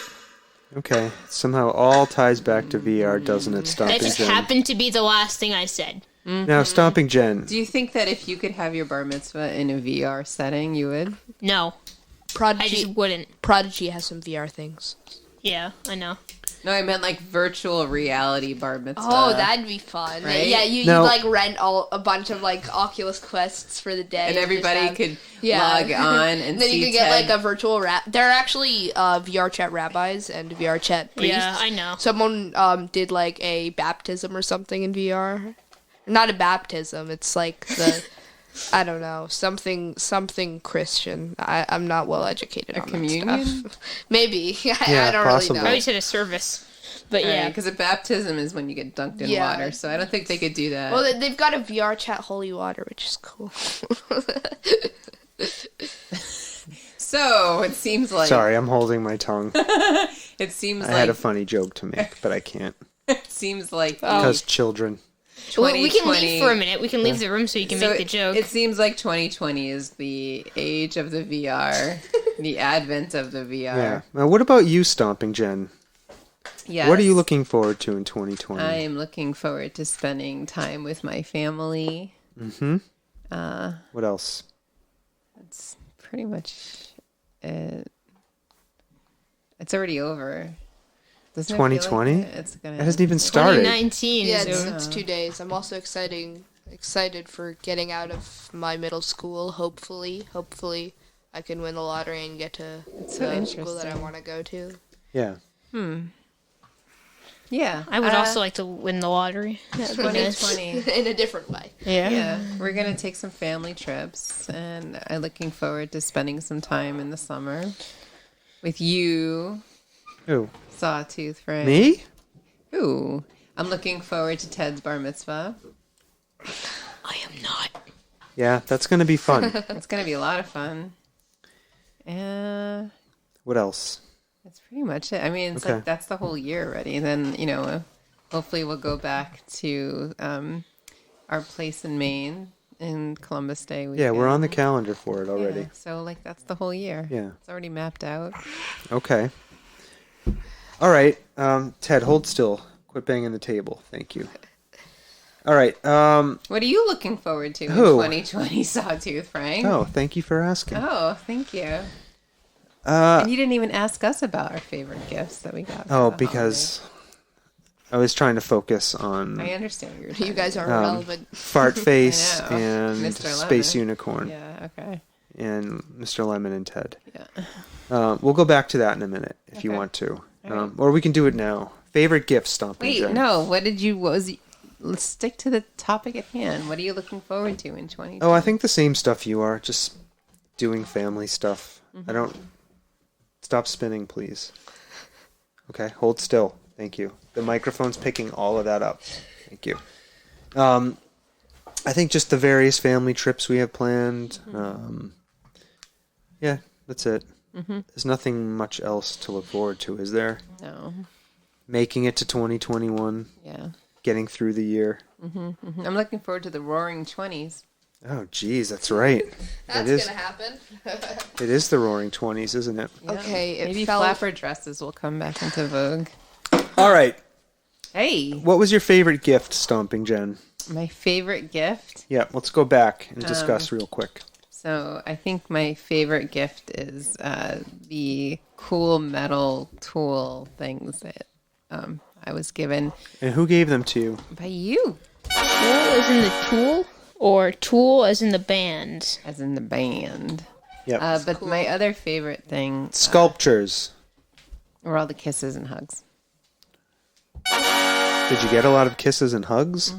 Okay. Somehow all ties back to VR, doesn't it, Stomping That just Jen? happened to be the last thing I said. Now, Stomping Jen. Do you think that if you could have your bar mitzvah in a VR setting, you would? No, I Prodigy. just wouldn't. Prodigy has some VR things. Yeah, I know. No, I meant like virtual reality bar mitzvah. Oh, that'd be fun. right? Yeah, you No. like rent a bunch of like Oculus Quests for the day, And everybody just have- could Yeah. log on and then see you could get Ted. like a virtual There are actually VR chat rabbis and VR chat priests. Yeah, I know. Someone did like a baptism or something in VR. Not a baptism. It's like the I don't know, something Christian. I'm not well educated on communion? that stuff. Maybe. I Yeah, don't possibly. really I know. always said a service. But Yeah, yeah. because a baptism is when you get dunked in Yeah. water, so I don't think they could do that. Well, they've got a VR chat holy water, which is cool. So it seems like Sorry, I'm holding my tongue. it seems I like had a funny joke to make, but I can't. it seems like Because children. We can 2020 leave for a minute. We can leave the room so you can make the joke. It seems like 2020 is the age of the VR, the advent of the VR. Yeah. Now, what about you, Stomping Jen? Yes. What are you looking forward to in 2020? I am looking forward to spending time with my family. What else? That's pretty much it. It's already over. Doesn't it feel like 2020? it's gonna It hasn't even started. 2019 Yeah, is it's 2 days. I'm also excited for getting out of my middle school. Hopefully, I can win the lottery and get to so the school that I interesting. want to go to. Yeah. Yeah, I would also like to win the lottery. That would be nice. 2020. In a different way. Yeah, we're gonna take some family trips, and I'm looking forward to spending some time in the summer with you, Who? Sawtooth Frank. Me? Ooh, I'm looking forward to Ted's bar mitzvah. I am not. Yeah, that's going to be fun. It's gonna be a lot of fun. What else? That's pretty much it. I mean, it's Okay. like that's the whole year already. And then, hopefully we'll go back to our place in Maine in Columbus Day weekend. Yeah, we're on the calendar for it already. Yeah, so, that's the whole year. Yeah. It's already mapped out. Okay. All right. Ted, hold still. Quit banging the table. Thank you. All right. What are you looking forward to Who? in 2020, Sawtooth Frank? Oh, thank you for asking. Oh, thank you. And you didn't even ask us about our favorite gifts that we got. for Oh, the because I was trying to focus on holiday. I understand what you're You guys are Um, relevant. Fart Face I know. and Mr. Space Lemon. Unicorn Yeah, okay. and Mr. Lemon and Ted. Yeah. We'll go back to that in a minute if you Okay. want to. All right. Or we can do it now. Favorite gift, Stomping Wait, Jen. no. Let's stick to the topic at hand. What are you looking forward to in 2020? Oh, I think the same stuff you are. Just doing family stuff. I don't... Stop spinning, please. Okay, hold still. Thank you. The microphone's picking all of that up. Thank you. I think just the various family trips we have planned. Yeah, that's it. There's nothing much else to look forward to, is there? No. Making it to 2021. Yeah. Getting through the year. I'm looking forward to the Roaring 20s. Oh, geez, that's right. That's it is. gonna happen. It is the Roaring 20s, isn't it? Yeah. Okay, it Maybe felt- flapper dresses will come back into vogue. All right. Hey, What was your favorite gift, Stomping Jen? my favorite gift. Yeah, let's go back and discuss real quick. So I think my favorite gift is the cool metal tool things that I was given And who gave them to you? by you, Tool as in the tool, or Tool as in the band? as in the band. Yep. But my other favorite thing Sculptures. were all the kisses and hugs. Did you get a lot of kisses and hugs?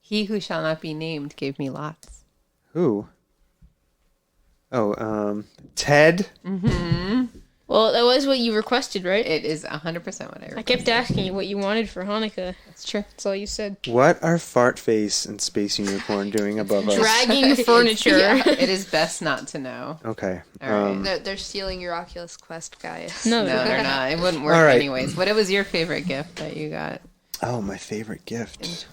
He who shall not be named gave me lots. Who? Oh, Ted? Well, that was what you requested, right? It is 100% what I I requested. kept asking you what you wanted for Hanukkah. It's true. That's all you said. What are Fart Face and Space Unicorn doing above us? Dragging furniture. It is best not to know. Okay. All right. They're stealing your Oculus Quest, guys. No, No, they're not. It wouldn't work All right. anyways. What was your favorite gift that you got? Oh, my favorite gift.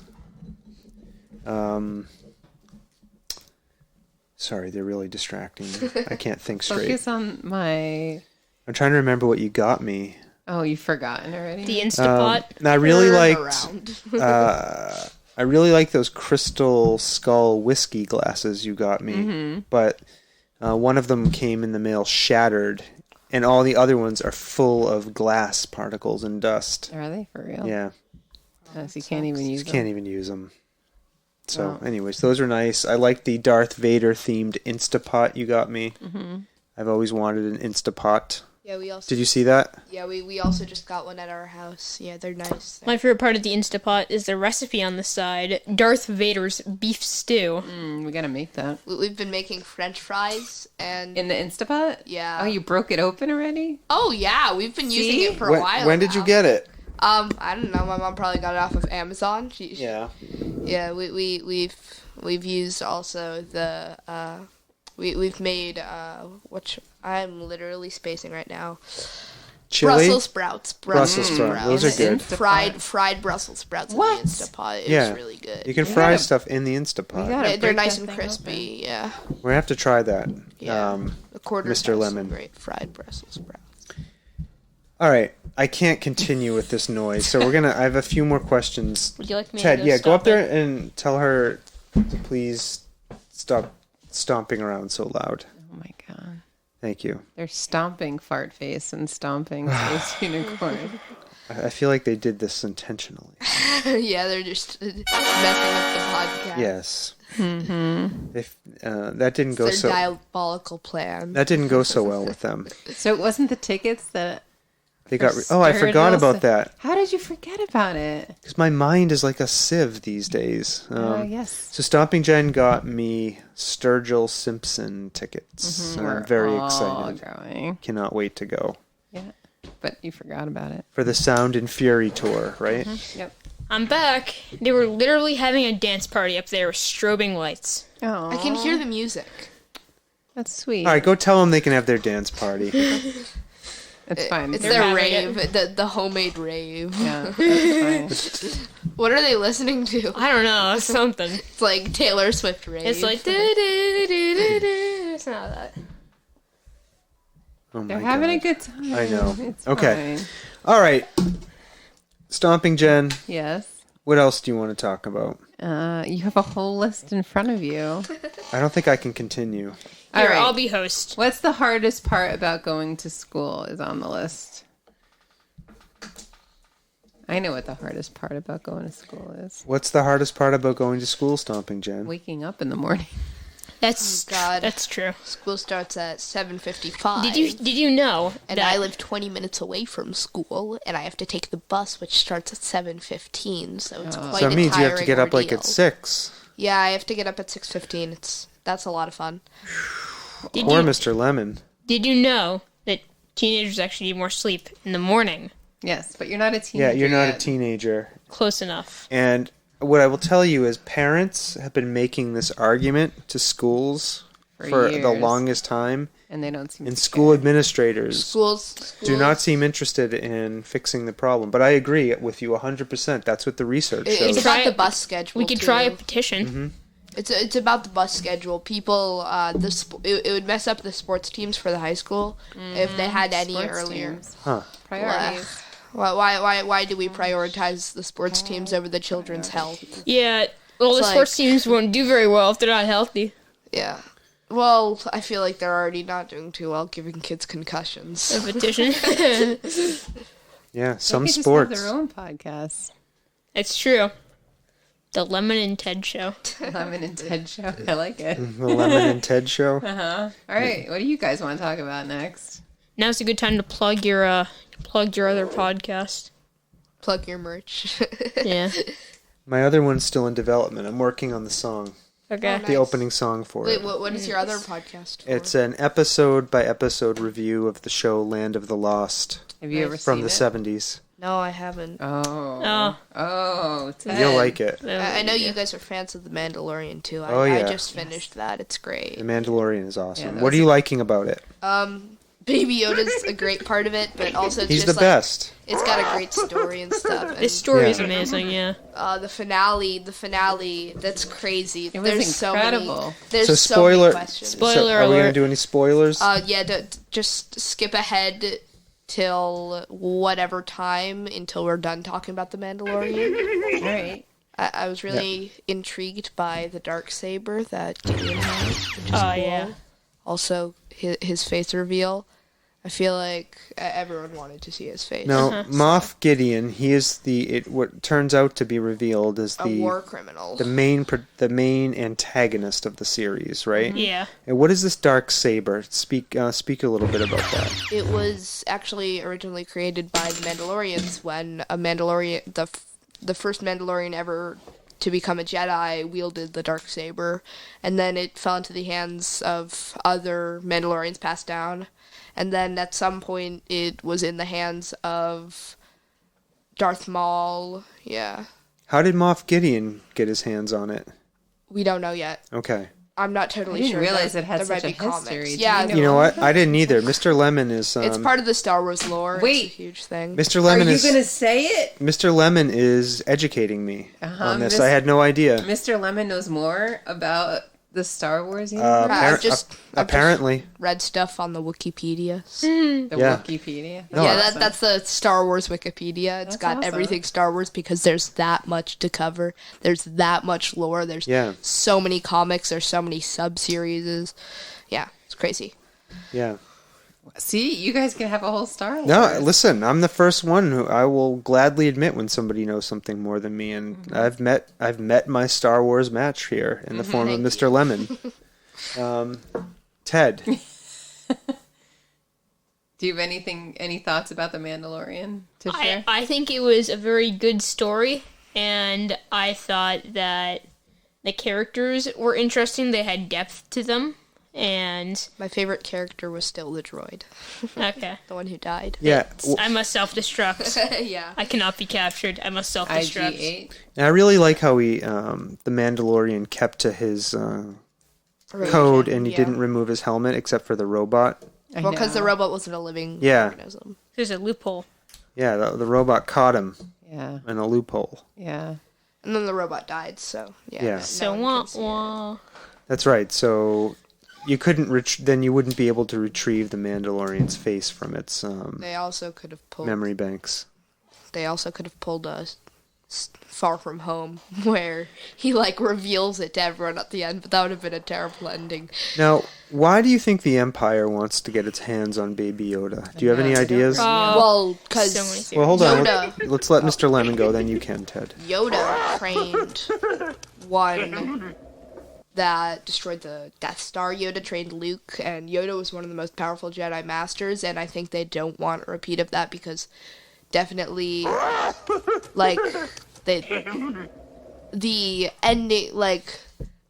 Sorry, they're really distracting me. I can't think straight. Focus on my... I'm trying to remember what you got me. Oh, you've forgotten already? The Instapot. And I really Turn liked. around. I really like those Crystal Skull whiskey glasses you got me, but one of them came in the mail shattered, and all the other ones are full of glass particles and dust. Are they for real? Yeah, So you can't even use you them. can't even use them. So, Wow. anyways, those are nice. I like the Darth Vader themed Instapot you got me. I've always wanted an Instapot. Yeah, we also. Did you see that? Yeah, we also just got one at our house. Yeah, they're nice. My favorite part of the Instapot is the recipe on the side: Darth Vader's beef stew. We gotta make that. We've been making French fries and. In the Instapot? Yeah. Oh, you broke it open already? Oh yeah, we've been using it for a while. When did you now. get it? I don't know. My mom probably got it off of Amazon. Yeah. Yeah, we've used also the we've made which I'm literally spacing right now. Chili? Brussels sprouts. Brussels sprouts. Those are good. Fried Brussels sprouts in the Instapot. It was really good. You can fry stuff in the Instapot. gotta They're break nice that and thing crispy. Yeah. We're gonna have to try that. Yeah. A quarter Mr. pound Lemon. Great fried Brussels sprouts. All right, I can't continue with this noise, so I have a few more questions. Would you like me Ted, to go up stop there it? and tell her to please stop stomping around so loud. Oh my god. Thank you. They're stomping fart face and stomping space unicorn. I feel like they did this intentionally. Yeah, they're just messing up the podcast. Yes. If that didn't go It's their so diabolical plan. that didn't go so well with them. So it wasn't the tickets that They got. I forgot about that How did you forget about it? because my mind is like a sieve these days. Yes. So Stomping Jen got me Sturgill Simpson tickets. And I'm very excited. Going. Cannot wait to go Yeah. But you forgot about it. for the Sound and Fury tour, right? Yep. I'm back. They were literally having a dance party up there with strobing lights. Oh, I can hear the music. that's sweet. All right, go tell them they can have their dance party. It's fine. It's They're their having rave, the homemade rave. Yeah, that's fine. What are they listening to? I don't know, something. It's like Taylor Swift rave. It's like do-do-do-do-do. It's not that. Oh my They're having a God. good time. I know. It's Okay. fine. All right, Stomping Jen. Yes. What else do you want to talk about? You have a whole list in front of you. I don't think I can continue. All Here, right. I'll be host. What's the hardest part about going to school is on the list. I know what the hardest part about going to school is. What's the hardest part about going to school, Stomping Jen? Waking up in the morning. That's God. That's true. School starts at 7:55. Did you know And that I live 20 minutes away from school, and I have to take the bus, which starts at 7:15. So it's quite So it a means you have to tiring get up like ordeal. at 6. Yeah, I have to get up at 6:15. That's a lot of fun. Poor Mr. Lemon. Did you know that teenagers actually need more sleep in the morning? Yes, but you're not a Yeah, teenager. you're not yet. a teenager. Close enough. And what I will tell you is parents have been making this argument to schools for the years. longest time, And they don't seem and to school administrators Schools do not seem interested in fixing the problem. But I agree with you 100%. That's what the research It's shows. Try about the it. bus schedule. We could too. try a petition. It's about the bus schedule. People, it would mess up the sports teams for the high school if they had any Sports earlier. teams. Huh. Priorities. Why do we prioritize the sports teams over the children's health? Yeah. Well, the It's sports like- teams won't do very well if they're not healthy. Yeah. Well, I feel like they're already not doing too well, giving kids concussions. A petition. Yeah, They some could just sports. have their own podcast. It's true. The Lemon and Ted Show. Lemon and Ted show. I like it. The Lemon and Ted show. All right, what do you guys want to talk about next? Now's a good time to plug your other podcast. Plug your merch. Yeah. My other one's still in development. I'm working on the song, Okay. the opening song for Wait, it. what is your other podcast for? It's an episode by episode review of the show Land of the Lost Have you ever from seen the it? 70s. No, I haven't. Oh, Ted. You'll like it. I know you guys are fans of The Mandalorian too. Oh, yeah. I just finished that. It's great. The Mandalorian is awesome. that What was are you liking about it? Baby Yoda's a great part of it, but also it's He's just the best. It's got a great story and stuff. And, This story is Yeah. amazing, yeah. the finale, that's crazy. It was There's incredible. So many, there's So so spoiler. many questions. Spoiler so are we gonna alert. do any spoilers? Yeah, just skip ahead till whatever time until we're done talking about the Mandalorian. All right. I was really intrigued by the Darksaber that Gideon has. Which is Oh, cool. yeah. Also, his face reveal. I feel like everyone wanted to see his face. Now, Moff Gideon, he is what turns out to be revealed as A the war criminal. the main antagonist of the series, right? Yeah. And what is this dark saber? Speak a little bit about that. It was actually originally created by the Mandalorians when a Mandalorian, the first Mandalorian ever to become a Jedi, wielded the dark saber, and then it fell into the hands of other Mandalorians passed down, and then at some point it was in the hands of Darth Maul. Yeah, How did Moff Gideon get his hands on it? we don't know yet. Okay. I'm not totally I didn't sure. realize it had There might such a be comics. history. Do Yeah, you You know what? I didn't either. Mr. Lemon is it's part of the Star Wars lore. Wait. It's a huge thing. Mr. Are Lemon you is going to say it? Mr. Lemon is educating me on this. Mis- I had no idea. Mr. Lemon knows more about the Star Wars universe? I've Apparently. read stuff on the Wikipedia. The yeah. Wikipedia? No, Yeah, awesome. that's the Star Wars Wikipedia. It's That's got awesome. everything Star Wars because there's that much to cover. There's that much lore. There's Yeah. so many comics. There's so many sub-series. Yeah, it's crazy. Yeah. See, you guys can have a whole Star Wars. No, listen, I'm the first one who I will gladly admit when somebody knows something more than me, and I've met my Star Wars match here in the form of Mr. Lemon. Ted. Do you have any thoughts about The Mandalorian to share? I think it was a very good story, and I thought that the characters were interesting. They had depth to them, and My favorite character was still the droid, okay. the one who died. Yeah, I must self-destruct. Yeah. I cannot be captured. I must self-destruct. IG-8? and I really like how the Mandalorian kept to his code, and he Yeah. didn't remove his helmet except for the robot. I Well, because the know. robot wasn't a living Yeah. organism. There's a loophole. Yeah, the robot caught him Yeah, in a loophole. yeah. And then the robot died, so yeah. Yeah. no So one wah can see it. wah. That's right. So you couldn't then you wouldn't be able to retrieve the Mandalorian's face from its They also could have pulled. memory banks. They also could have pulled a Far From Home, where he reveals it to everyone at the end, but that would have been a terrible ending. Now, why do you think the Empire wants to get its hands on Baby Yoda? Do you have any ideas? Well, because So many theories. Well, hold on. Yoda. Let's let Mr. Lemon go, then you can, Ted. Yoda trained one that destroyed the Death Star. Yoda trained Luke, and Yoda was one of the most powerful Jedi Masters, and I think they don't want a repeat of that because definitely, the ending,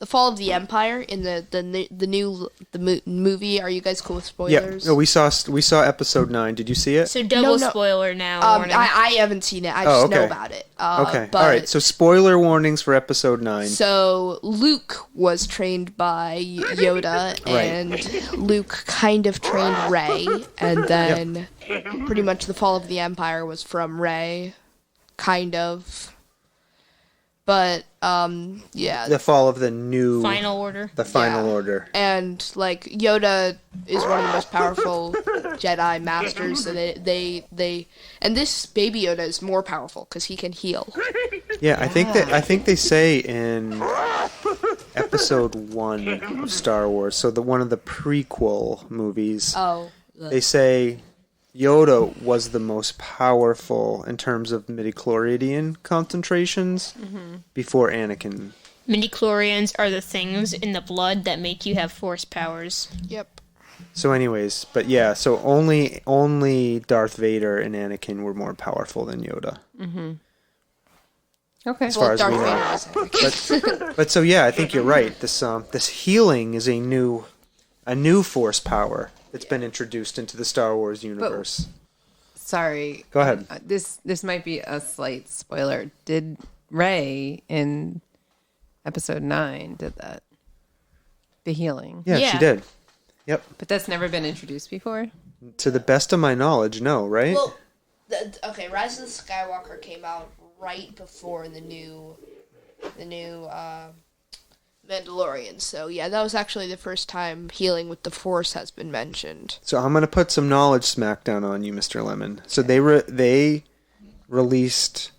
the fall of the Empire in the movie. Are you guys cool with Yeah. spoilers? No, we saw episode 9. Did you see it? So double No. spoiler now. warning. I haven't seen it. I just know okay. about it. Okay. But, All right. So spoiler warnings for episode 9. So Luke was trained by Yoda, and Luke kind of trained Rey, and then pretty much the fall of the Empire was from Rey, kind of. But yeah, The fall of the new Final order. the final Yeah. order. and Yoda is one of the most powerful Jedi Masters. So they and this Baby Yoda is more powerful because he can heal. Yeah, I think they say in episode 1 of Star Wars, so one of the prequel movies, Oh, they say Yoda was the most powerful in terms of midichlorian concentrations before Anakin. Midichlorians are the things in the blood that make you have force powers. yep. So anyways, but yeah, so only Darth Vader and Anakin were more powerful than Yoda. Okay. As far as Darth we Vader know. is Anakin. But so yeah, I think you're right. This healing is a new force power that's been introduced into the Star Wars universe. Sorry. Go ahead. This might be a slight spoiler. Did Rey in episode 9 did that? The healing. Yeah, she Yeah. did. Yep. But that's never been introduced before? To the best of my knowledge, no, right? Well, okay, Rise of the Skywalker came out right before the new Mandalorian. So yeah, that was actually the first time healing with the Force has been mentioned. So I'm going to put some knowledge smackdown on you, Mr. Lemon. So they released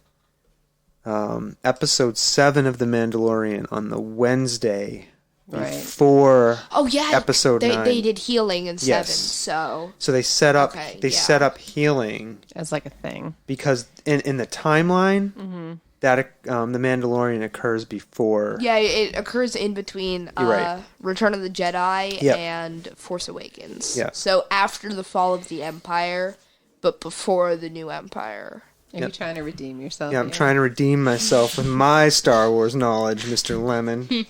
episode 7 of The Mandalorian on the Wednesday Right. before Oh yeah, episode 9. They did healing in 7, Yes. so So they set up Okay, yeah. set up healing As like a thing. because in the timeline that the Mandalorian occurs before. yeah, it occurs in between You're right. Return of the Jedi Yep. and Force Awakens. Yeah. So after the fall of the Empire, but before the new Empire. Are you trying to redeem yourself? Yeah, I'm here? trying to redeem myself with my Star Wars knowledge, Mr. Lemon.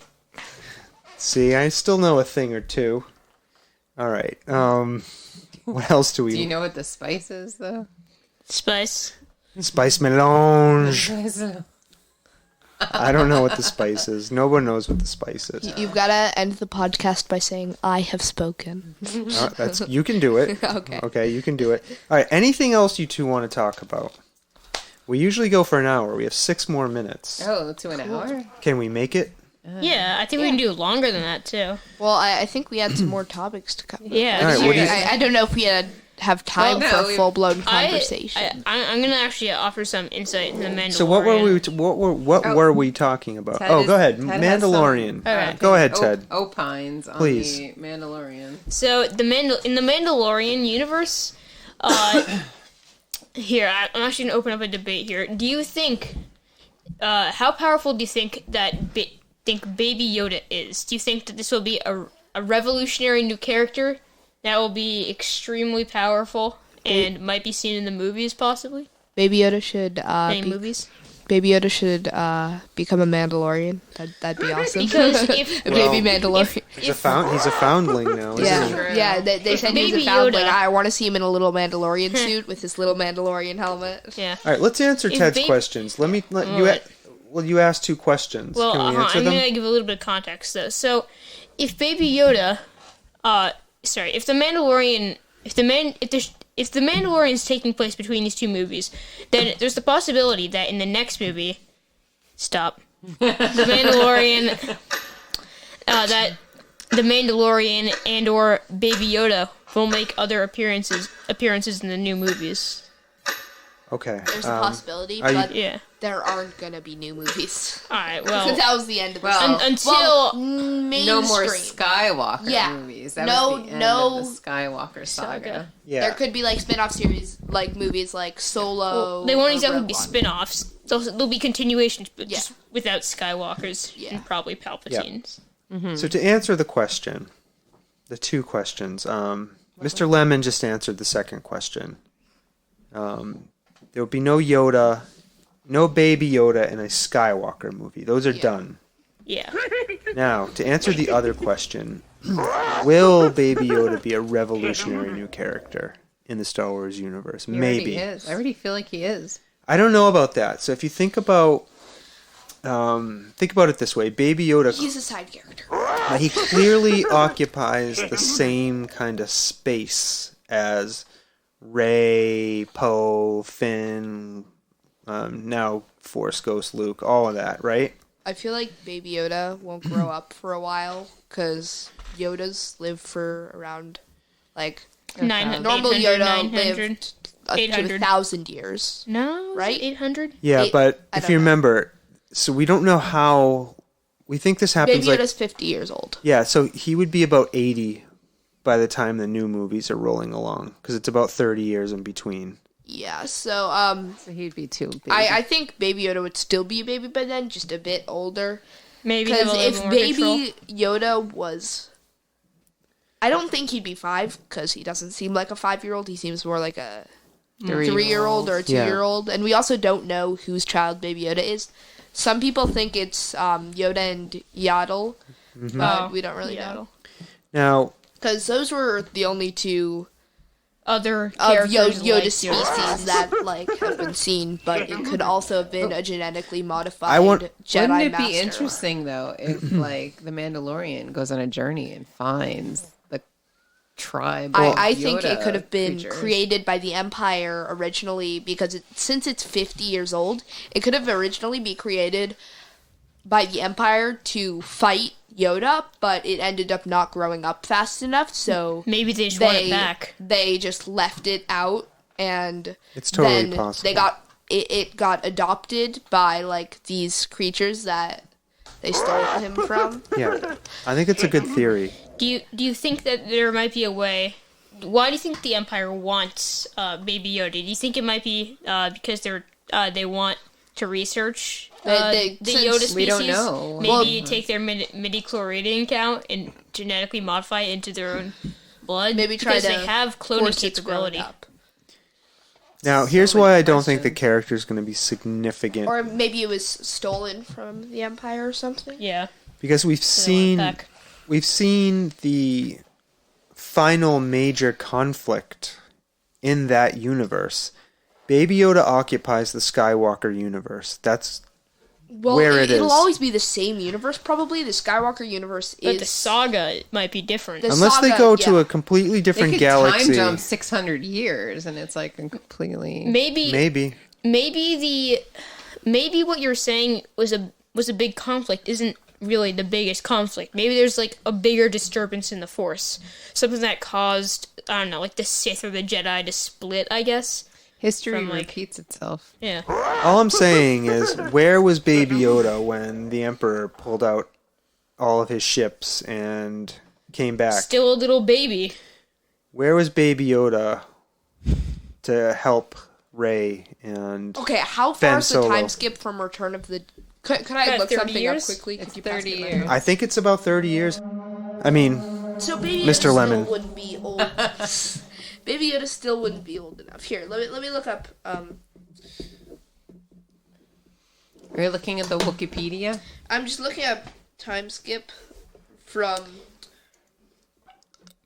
See, I still know a thing or two. All right. What else do we? Do you know what the spice is, though? Spice. Spice melange. I don't know what the spice is. No one knows what the spice is. You've got to end the podcast by saying, I have spoken. That's you can do it. Okay. Okay, you can do it. All right. Anything else you two want to talk about? We usually go for an hour. We have 6 more minutes. Oh, to an hour? Can we make it? Yeah, I think we can do longer than that too. Well, I think we had some more topics to cover. Yeah. All right, what do you- I don't know if we have time Well, no, for a full-blown conversation. I'm gonna actually offer some insight into the Mandalorian. So what were we talking about? Ted Oh, is- go ahead. Ted has some- Mandalorian. Okay. Go ahead, Ted. Opines on Please. the Mandalorian. So in the Mandalorian universe, here I'm actually gonna open up a debate here. Do you think, how powerful do you think that Baby Yoda is? Do you think that this will be a revolutionary new character that will be extremely powerful and might be seen in the movies possibly? Baby Yoda should Any movies? Baby Yoda should become a Mandalorian. That'd be awesome. Because if a baby Mandalorian. He's a foundling now, isn't he? Yeah, yeah. They said he was a Baby foundling. Yoda- I want to see him in a little Mandalorian suit with his little Mandalorian helmet. yeah. All right, let's answer If Ted's they- questions. Let you. What? Well, you asked 2 questions. Well, Can we answer I'm them? gonna give a little bit of context though. So, if Baby Yoda, if the Mandalorian, if the Mandalorian is taking place between these 2 movies, then there's the possibility that in the next movie, the Mandalorian, that the Mandalorian and or Baby Yoda will make other appearances in the new movies. Okay. There's a possibility, are you- but Yeah. there aren't gonna be new movies. All right. Well, That was the end of the Well, until mainstream. No more Skywalker Yeah. movies. That No- was the end no- of the Skywalker saga. Yeah. There could be like spin-off series, like movies like Solo. they won't or exactly Rogue be One. spin-offs. There'll be continuations, but Yeah. just without Skywalkers Yeah. and probably Palpatines. So to answer the question, the 2 questions, Mr. Lemon just answered the second question. There will be no Yoda, no Baby Yoda in a Skywalker movie. Those are done. Yeah. Now, to answer the other question, will Baby Yoda be a revolutionary new character in the Star Wars universe? He already Maybe. is. I already feel like he is. I don't know about that. So if you think about it this way, Baby Yoda, He's a side character. he clearly occupies the same kind of space as Rey, Poe, Finn, now Force Ghost Luke, all of that, right? I feel like Baby Yoda won't grow up for a while because Yodas live for around like 900. normal 800, Yoda 900. lived up to 800. 1,000 years. No, Right? 800. Yeah, Eight- but I if don't you know. remember, so we don't know how. We think this happens Baby like Yoda's 50 years old. yeah, so he would be about 80 by the time the new movies are rolling along because it's about 30 years in between. Yeah, so So he'd be too big. I think Baby Yoda would still be a baby by then, just a bit older. Maybe Because have a little if more Baby control. Yoda was, I don't think he'd be 5 because he doesn't seem like a 5-year-old. He seems more like a 3-year-old or a 2-year-old. And we also don't know whose child Baby Yoda is. Some people think it's Yoda and Yaddle, but we don't really know. Now, Because those were the only 2 Other of characters Yoda like species that like have been seen, but it could also have been a genetically modified I want- Jedi Wouldn't it master. be interesting though if like the Mandalorian goes on a journey and finds the tribe? of I think it Yoda could have been creatures? created by the Empire originally because since it's 50 years old, it could have originally been created by the Empire to fight Yoda, but it ended up not growing up fast enough, so Maybe they just want it back. they just left it out, and It's totally then possible. they got it got adopted by like these creatures that they stole him from. Yeah, I think it's a good theory. Do you think that there might be a way? Why do you think the Empire wants Baby Yoda? Do you think it might be because they want to research the Yoda species? We don't know. Maybe take their midi-chloridian count and genetically modify it into their own blood. Maybe try because to they have cloning force its growing capability. up. Now, here's why I don't think the character is going to be significant. Or maybe it was stolen from the Empire or something. Yeah. Because we've Back. seen the final major conflict in that universe. Baby Yoda occupies the Skywalker universe. That's where it is. It'll always be the same universe, probably. The Skywalker universe is... But the saga might be different. Unless they go to a completely different They could galaxy. time jump 600 years, and it's like a completely... Maybe what you're saying was a big conflict isn't really the biggest conflict. Maybe there's like a bigger disturbance in the Force, something that caused, I don't know, like the Sith or the Jedi to split, I guess. History From, like- repeats itself. Yeah. All I'm saying is, where was Baby Yoda when the Emperor pulled out all of his ships and came back? Still a little baby. Where was Baby Yoda to help Rey and... Okay, how Ben far is the Solo? time skip from Return of the... Could I About look 30 something years? up quickly? It's Could you pass 30 me my years. I think it's about 30 years. I mean, So Baby Mr. Yoda Lemon. still wouldn't be old. Baby Yoda still wouldn't be old enough. Here, let me look up. Are you looking at the Wikipedia? I'm just looking up time skip from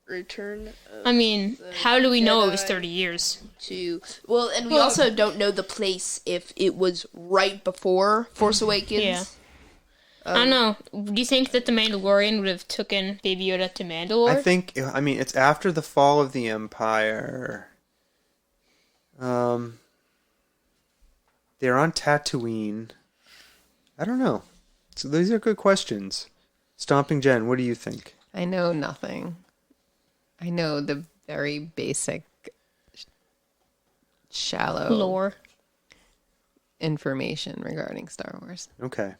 Return of I mean, how do we know it was Jedi 30 years? to and we also don't know the place if it was right before Force Awakens. Yeah. I don't know. Do you think that the Mandalorian would have taken Baby Yoda to Mandalore? I mean, it's after the fall of the Empire. They're on Tatooine. I don't know. So these are good questions. Stomping Jen, what do you think? I know nothing. I know the very basic, shallow Lore. information regarding Star Wars. Okay.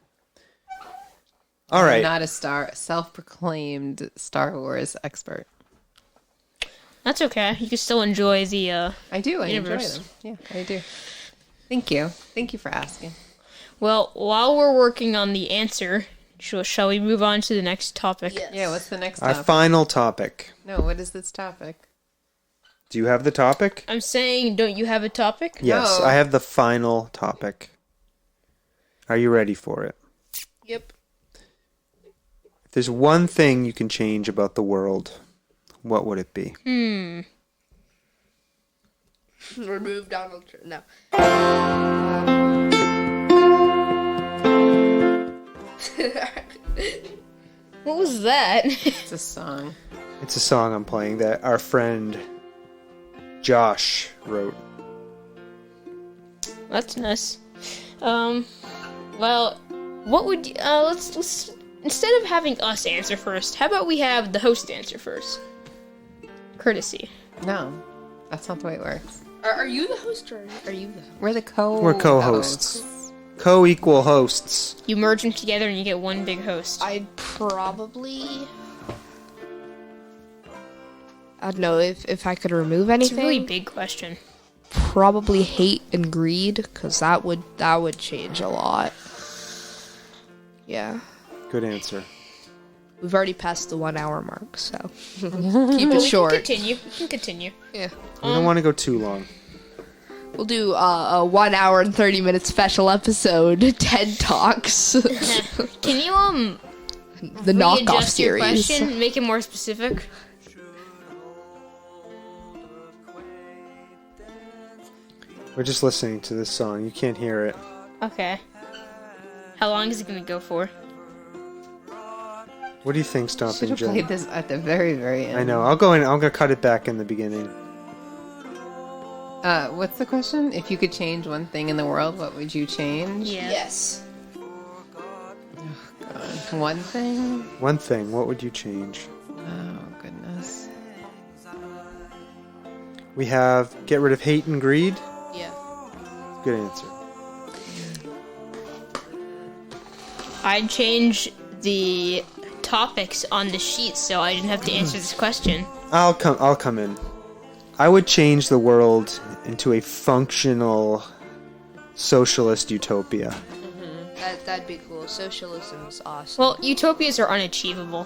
All I'm right. not a self-proclaimed Star Wars expert. That's okay. You can still enjoy the. I do. I Universe. enjoy them. Yeah, I do. Thank you. Thank you for asking. Well, while we're working on the answer, shall we move on to the next topic? Yes. Yeah, what's the next Our topic? final topic. No, what is this topic? Do you have the topic? I'm saying, don't you have a topic? Yes, No. I have the final topic. Are you ready for it? Yep. If there's one thing you can change about the world, what would it be? Remove Donald Trump. No. What was that? It's a song. It's a song I'm playing that our friend Josh wrote. That's nice. Well, what would let's instead of having us answer first, how about we have the host answer first? Courtesy. No, that's not the way it works. Are you the host or are you the host? We're the We're co-hosts. Co-equal hosts. You merge them together and you get one big host. I'd probably... I don't know if I could remove It's a anything. really big question. Probably hate and greed, because that would change a lot. Yeah. Good answer. We've already passed the 1 hour mark, so keep it short. Continue. You can continue. Yeah. We don't want to go too long. We'll do a 1 hour and 30-minute special episode, TED Talks, Can you the knockoff readjust your series. question, make it more specific? We're just listening to this song. You can't hear it. Okay. How long is it gonna go for? What do you think, Should Stomping have played Jen? this at the very, very end. I know. I'll go in. I'm gonna cut it back in the beginning. What's the question? If you could change one thing in the world, what would you change? Yeah. Yes. One thing? One thing. What would you change? Oh, goodness. We have get rid of hate and greed. Yeah. Good answer. I'd change the topics on the sheet so I didn't have to answer this question. I'll come in. I would change the world into a functional socialist utopia. That'd be cool. Socialism's awesome. Well, utopias are unachievable,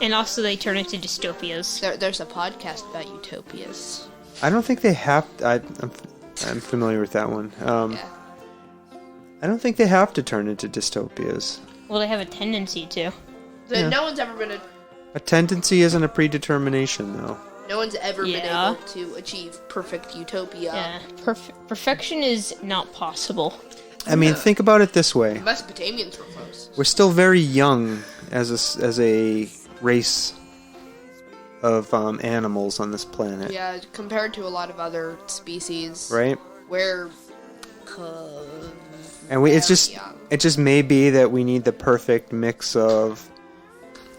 and also they turn into dystopias. There's a podcast about utopias. I don't think they have. I'm familiar with that one. Yeah. I don't think they have to turn into dystopias. Well, they have a tendency to. Yeah. No one's ever been A tendency isn't a predetermination, though. No one's ever been Yeah. able to achieve perfect utopia. Yeah, perfection is not possible. I mean, think about it this way. Mesopotamians were close. We're still very young as a race of animals on this planet, Yeah, compared to a lot of other species, right? we're And it's just young. it just may be that we need the perfect mix of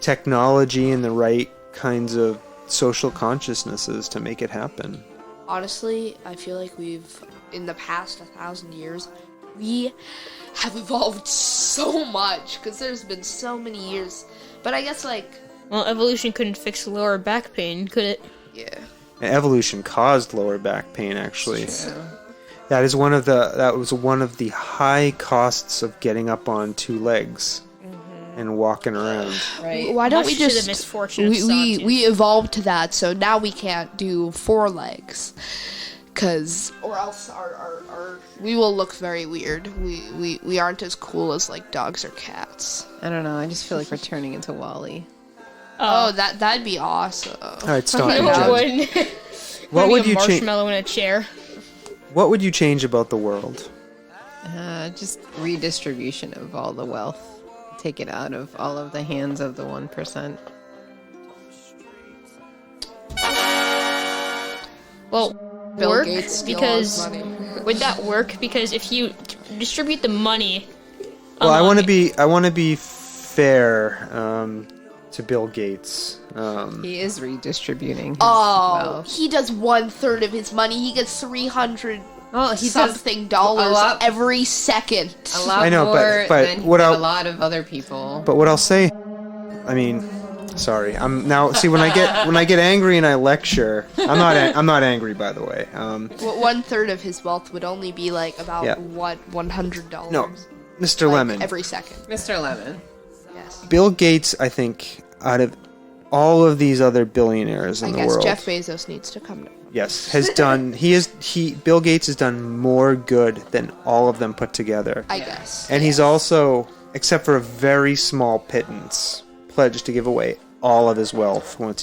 technology and the right kinds of social consciousnesses to make it happen. Honestly, I feel like we've, in the past 1,000 years, we have evolved so much because there's been so many years. But I guess, like, Well, evolution couldn't fix lower back pain, could it? yeah. And evolution caused lower back pain, actually. That was one of the high costs of getting up on two legs and walking around. Right. Why don't Much we to the just misfortune of we sawtooth. evolved to that, so now we can't do 4 legs, or else our we will look very weird. We aren't as cool as like dogs or cats. I don't know. I just feel like we're turning into Wall-E. Oh, that'd be awesome. All right, stop. No, Jen. it wouldn't. What would you change? Marshmallow in a chair. What would you change about the world? Just redistribution of all the wealth. Take it out of all of the hands of the 1%. Well, Bill work Gates steal all his because money. would that work? Because if you distribute the money, Well, I want among- to be fair to Bill Gates. He is redistributing his Oh, wealth. he does 1/3 of his money. He gets 300 Well, he does something dollars a lot- every second. a lot I know, more but than what a I'll- lot of other people. But what I'll say, I mean, sorry, I'm now. See, when I get angry and I lecture, I'm not angry, by the way. 1/3 of his wealth would only be like about Yeah. $100. No, Mr. Lemon. every second. Mr. Lemon. Yes. Bill Gates, I think, out of all of these other billionaires in I the guess world, Jeff Bezos needs to come to. yes, has done. Bill Gates has done more good than all of them put together. I guess. And he's also, except for a very small pittance, pledged to give away all of his wealth once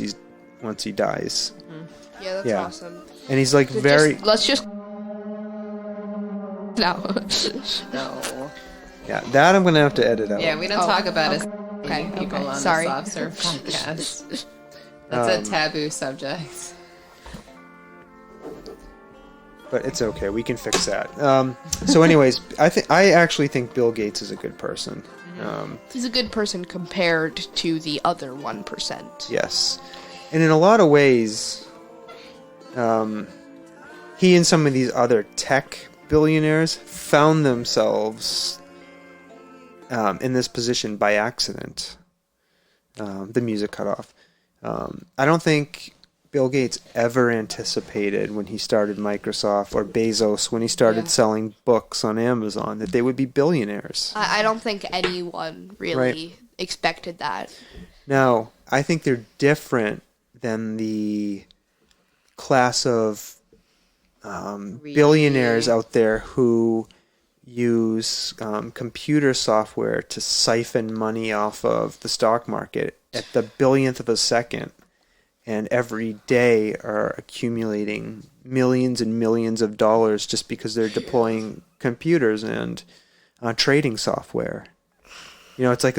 he dies. Yeah, that's yeah. awesome. And he's like very Let's just. No. No. yeah. That I'm gonna have to edit out. Yeah, we don't Oh, talk about it. Okay, People okay, on sorry. the Soft Serve podcast. That's a taboo subject. But it's okay. We can fix that. So, anyways, I actually think Bill Gates is a good person. He's a good person compared to the other 1%. Yes, and in a lot of ways, he and some of these other tech billionaires found themselves in this position by accident. The music cut off. I don't think Bill Gates ever anticipated when he started Microsoft, or Bezos when he started selling books on Amazon, that they would be billionaires. I don't think anyone really expected that. Now, I think they're different than the class of billionaires out there who use computer software to siphon money off of the stock market at the billionth of a second, and every day are accumulating millions and millions of dollars just because they're deploying computers and trading software. You know, it's like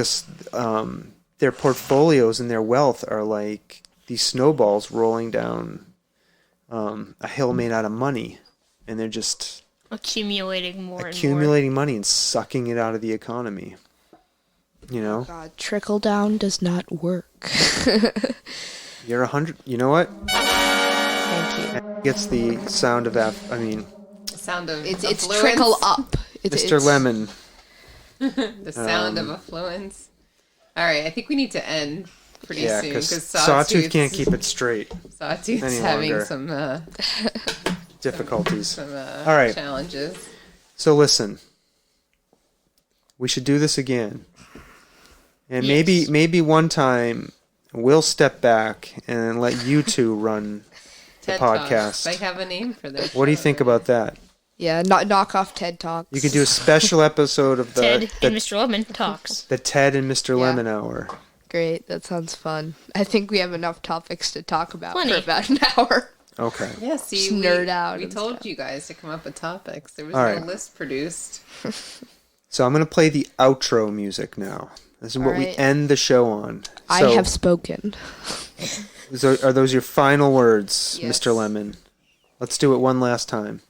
their portfolios and their wealth are like these snowballs rolling down a hill made out of money, and they're just accumulating more accumulating money and sucking it out of the economy. You know, God, trickle down does not work. you're 100. You know what? Thank you. Gets the sound of Sound of It's affluence. trickle up. Mr. Lemon. The sound of affluence. All right, I think we need to end pretty Yeah, soon because because Sawtooth can't keep it straight. Sawtooth's any having longer. some Difficulties. some All right. challenges. So listen, we should do this again, and Yes. maybe one time we'll step back and let you two run the TED podcast. Talks. I have a name for this. What do you think about that? Yeah, knock off TED Talks. You could do a special episode of Ted the and Mr. Lemon talks. the Ted and Mr. Yeah. Lemon Hour. Great, that sounds fun. I think we have enough topics to talk about Plenty. for about an hour. Okay. Yeah, see, Just we, nerd out we and told stuff. you guys to come up with topics. There was All no right. list produced. So I'm going to play the outro music now. This is what we Alright. end the show on. I So, have spoken. Are those your final words, Yes. Mr. Lemon? Let's do it one last time.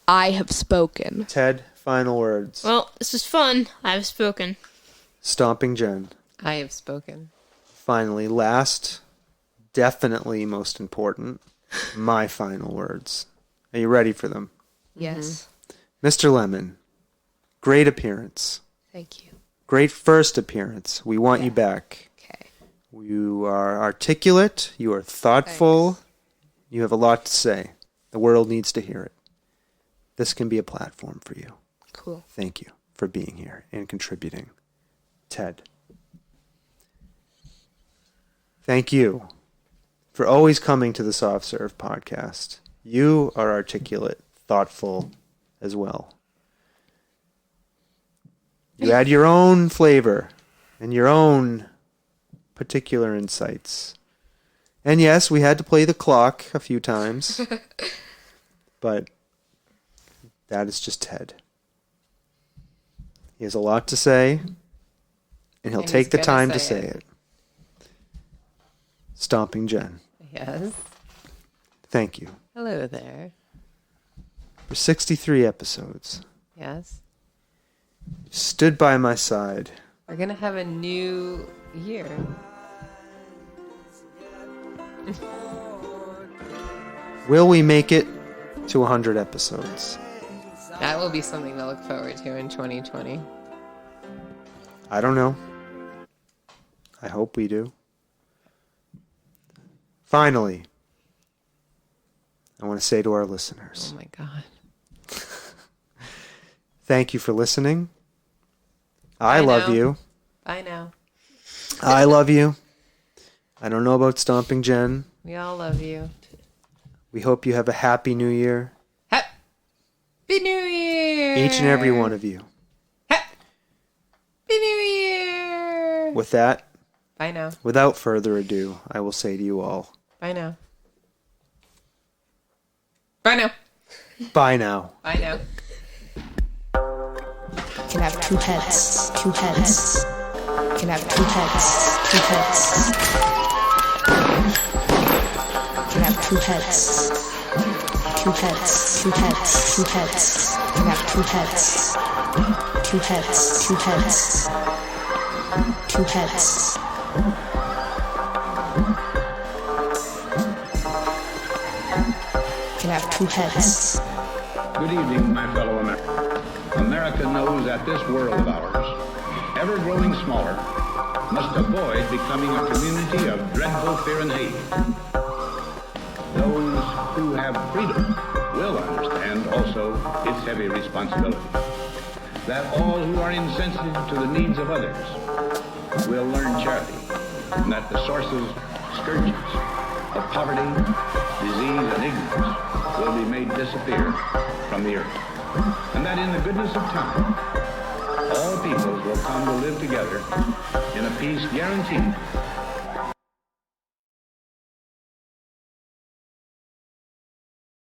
I have spoken. Ted, final words. Well, this was fun. I've spoken. Stomping Jen. I have spoken. Finally, last, definitely most important, my final words. Are you ready for them? Yes. Mr. Lemon, great appearance. Thank you. Great first appearance. We want you back. Okay. You are articulate. You are thoughtful. You have a lot to say. The world needs to hear it. This can be a platform for you. Cool. Thank you for being here and contributing. Ted. Thank you for always coming to the Soft Serve podcast. You are articulate, thoughtful as well. You add your own flavor and your own particular insights. And yes, we had to play the clock a few times. But that is just Ted. He has a lot to say, and he'll And take he's the gonna time to say say it. it. Stomping Jen, Yes. thank you Hello there. for 63 episodes. Yes. You stood by my side. We're going to have a new year. Will we make it to 100 episodes? That will be something to look forward to in 2020. I don't know. I hope we do. Finally, I want to say to our listeners, Oh my God. thank you for listening. I Bye love now. you. Bye now. I love you. I don't know about Stomping Jen. We all love you. We hope you have a happy new year. Happy New Year! Each and every one of you. Happy New Year! With that, Bye now. without further ado, I will say to you all, Bye now. Bye now. bye now. Bye now. Can have two heads. Two heads. Can have two heads. Two heads. Can have two heads. Two heads. Two heads. Two heads. Can have two heads. Two heads. Two heads. Two heads. Can have two heads. Good evening, my fellow Americans. America knows that this world of ours, ever growing smaller, must avoid becoming a community of dreadful fear and hate. Those who have freedom will understand also its heavy responsibility. That all who are insensitive to the needs of others will learn charity, and that the sources, scourges of poverty, disease, and ignorance will be made disappear from the earth. And that in the goodness of time, all peoples will come to live together in a peace guaranteed